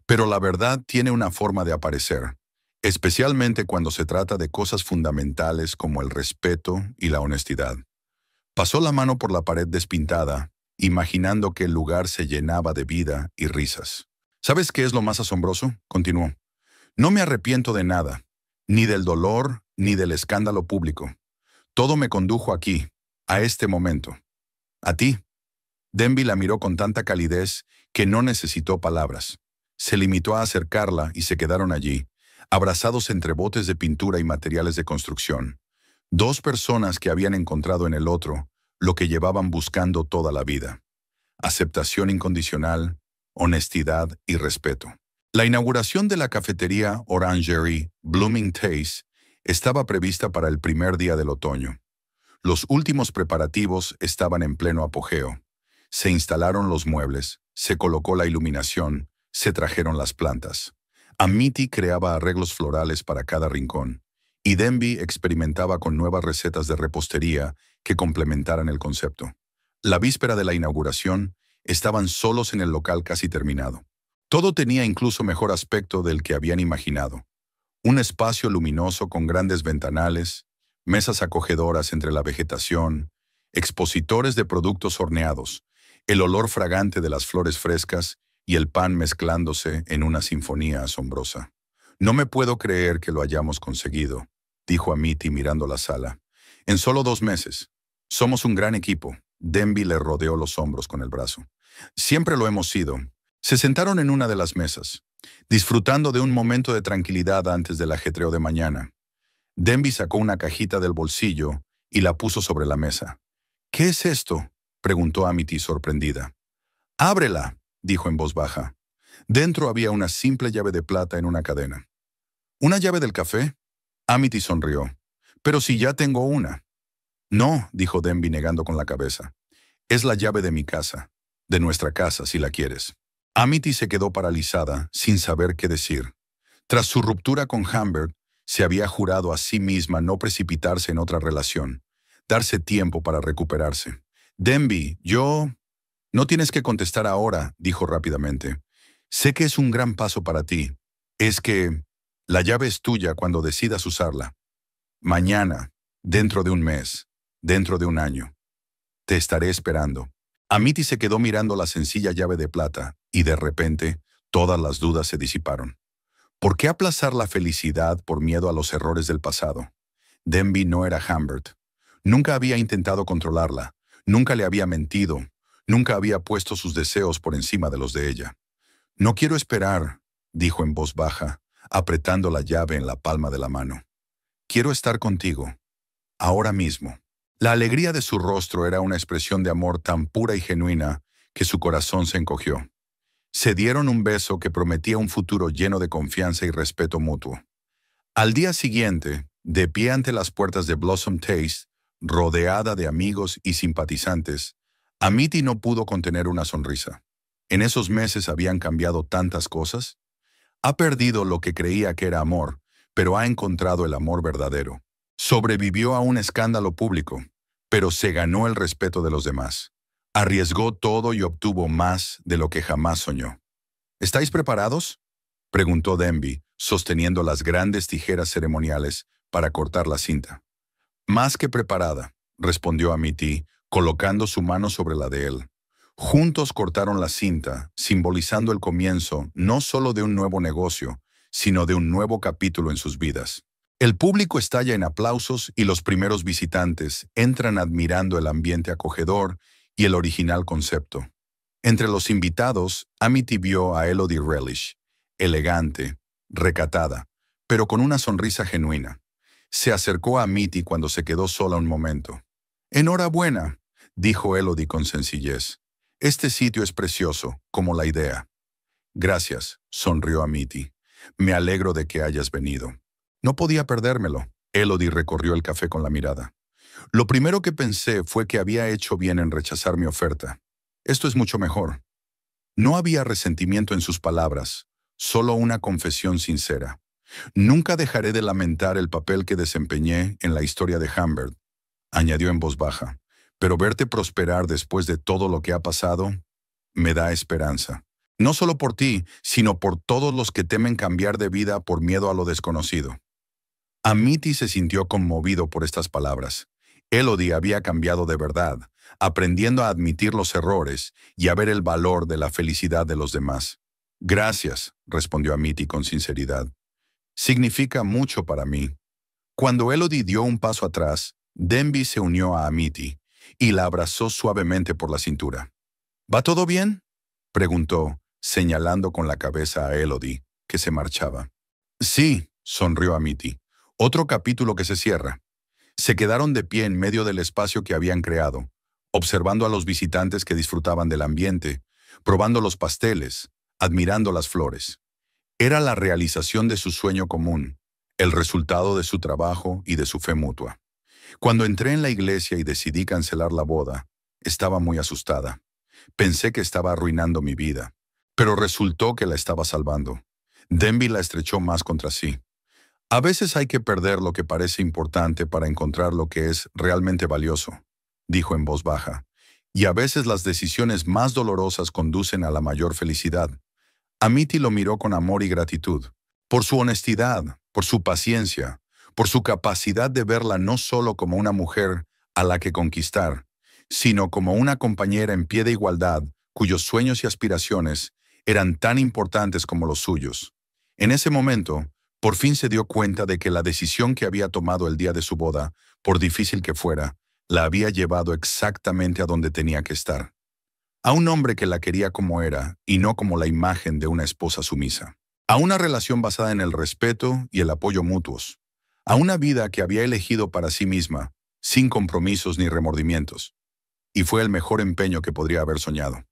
Pero la verdad tiene una forma de aparecer, especialmente cuando se trata de cosas fundamentales como el respeto y la honestidad. Pasó la mano por la pared despintada, imaginando que el lugar se llenaba de vida y risas. ¿Sabes qué es lo más asombroso? Continuó. No me arrepiento de nada, ni del dolor, ni del escándalo público. Todo me condujo aquí, a este momento. ¿A ti? Denby la miró con tanta calidez que no necesitó palabras. Se limitó a acercarla y se quedaron allí, abrazados entre botes de pintura y materiales de construcción. Dos personas que habían encontrado en el otro lo que llevaban buscando toda la vida: aceptación incondicional, honestidad y respeto. La inauguración de la cafetería Orangerie Blooming Taste estaba prevista para el primer día del otoño. Los últimos preparativos estaban en pleno apogeo. Se instalaron los muebles, se colocó la iluminación, se trajeron las plantas. Amity creaba arreglos florales para cada rincón, y Denby experimentaba con nuevas recetas de repostería que complementaran el concepto. La víspera de la inauguración, estaban solos en el local casi terminado. Todo tenía incluso mejor aspecto del que habían imaginado. Un espacio luminoso con grandes ventanales, mesas acogedoras entre la vegetación, expositores de productos horneados, el olor fragante de las flores frescas y el pan mezclándose en una sinfonía asombrosa. «No me puedo creer que lo hayamos conseguido», dijo Amity mirando la sala. «En solo 2 meses. Somos un gran equipo». Denby le rodeó los hombros con el brazo. «Siempre lo hemos sido». Se sentaron en una de las mesas, disfrutando de un momento de tranquilidad antes del ajetreo de mañana. Denby sacó una cajita del bolsillo y la puso sobre la mesa. «¿Qué es esto?», preguntó Amity sorprendida. «Ábrela», dijo en voz baja. Dentro había una simple llave de plata en una cadena. «¿Una llave del café?». Amity sonrió. «Pero si ya tengo una». «No», dijo Denby negando con la cabeza. «Es la llave de mi casa, de nuestra casa, si la quieres». Amity se quedó paralizada, sin saber qué decir. Tras su ruptura con Humbert, se había jurado a sí misma no precipitarse en otra relación, darse tiempo para recuperarse. «Denby, yo...». «No tienes que contestar ahora», dijo rápidamente. «Sé que es un gran paso para ti. Es que la llave es tuya cuando decidas usarla. Mañana, dentro de un mes, dentro de un año. Te estaré esperando». Amity se quedó mirando la sencilla llave de plata y de repente todas las dudas se disiparon. ¿Por qué aplazar la felicidad por miedo a los errores del pasado? Denby no era Humbert. Nunca había intentado controlarla, nunca le había mentido, nunca había puesto sus deseos por encima de los de ella. «No quiero esperar», dijo en voz baja, apretando la llave en la palma de la mano. «Quiero estar contigo, ahora mismo». La alegría de su rostro era una expresión de amor tan pura y genuina que su corazón se encogió. Se dieron un beso que prometía un futuro lleno de confianza y respeto mutuo. Al día siguiente, de pie ante las puertas de Blossom Taste, rodeada de amigos y simpatizantes, Amity no pudo contener una sonrisa. En esos meses habían cambiado tantas cosas. Ha perdido lo que creía que era amor, pero ha encontrado el amor verdadero. Sobrevivió a un escándalo público, pero se ganó el respeto de los demás. Arriesgó todo y obtuvo más de lo que jamás soñó. «¿Estáis preparados?», preguntó Denby, sosteniendo las grandes tijeras ceremoniales para cortar la cinta. «Más que preparada», respondió Amity, colocando su mano sobre la de él. Juntos cortaron la cinta, simbolizando el comienzo no solo de un nuevo negocio, sino de un nuevo capítulo en sus vidas. El público estalla en aplausos y los primeros visitantes entran admirando el ambiente acogedor y el original concepto. Entre los invitados, Amity vio a Elodie Relish, elegante, recatada, pero con una sonrisa genuina. Se acercó a Amity cuando se quedó sola un momento. «Enhorabuena», dijo Elodie con sencillez. «Este sitio es precioso, como la idea». «Gracias», sonrió Amity. «Me alegro de que hayas venido». No podía perdérmelo. Elodie recorrió el café con la mirada. «Lo primero que pensé fue que había hecho bien en rechazar mi oferta. Esto es mucho mejor». No había resentimiento en sus palabras, solo una confesión sincera. «Nunca dejaré de lamentar el papel que desempeñé en la historia de Humbert», añadió en voz baja. «Pero verte prosperar después de todo lo que ha pasado me da esperanza. No solo por ti, sino por todos los que temen cambiar de vida por miedo a lo desconocido». Amity se sintió conmovido por estas palabras. Elodie había cambiado de verdad, aprendiendo a admitir los errores y a ver el valor de la felicidad de los demás. «Gracias», respondió Amity con sinceridad. «Significa mucho para mí». Cuando Elodie dio un paso atrás, Denby se unió a Amity y la abrazó suavemente por la cintura. «¿Va todo bien?», preguntó, señalando con la cabeza a Elodie, que se marchaba. Sí, sonrió Amity. Otro capítulo que se cierra. Se quedaron de pie en medio del espacio que habían creado, observando a los visitantes que disfrutaban del ambiente, probando los pasteles, admirando las flores. Era la realización de su sueño común, el resultado de su trabajo y de su fe mutua. Cuando entré en la iglesia y decidí cancelar la boda, estaba muy asustada. Pensé que estaba arruinando mi vida, pero resultó que la estaba salvando. Denby la estrechó más contra sí. A veces hay que perder lo que parece importante para encontrar lo que es realmente valioso, dijo en voz baja. Y a veces las decisiones más dolorosas conducen a la mayor felicidad. Amity lo miró con amor y gratitud, por su honestidad, por su paciencia, por su capacidad de verla no solo como una mujer a la que conquistar, sino como una compañera en pie de igualdad, cuyos sueños y aspiraciones eran tan importantes como los suyos. En ese momento, por fin se dio cuenta de que la decisión que había tomado el día de su boda, por difícil que fuera, la había llevado exactamente a donde tenía que estar. A un hombre que la quería como era y no como la imagen de una esposa sumisa. A una relación basada en el respeto y el apoyo mutuos. A una vida que había elegido para sí misma, sin compromisos ni remordimientos. Y fue el mejor empeño que podría haber soñado.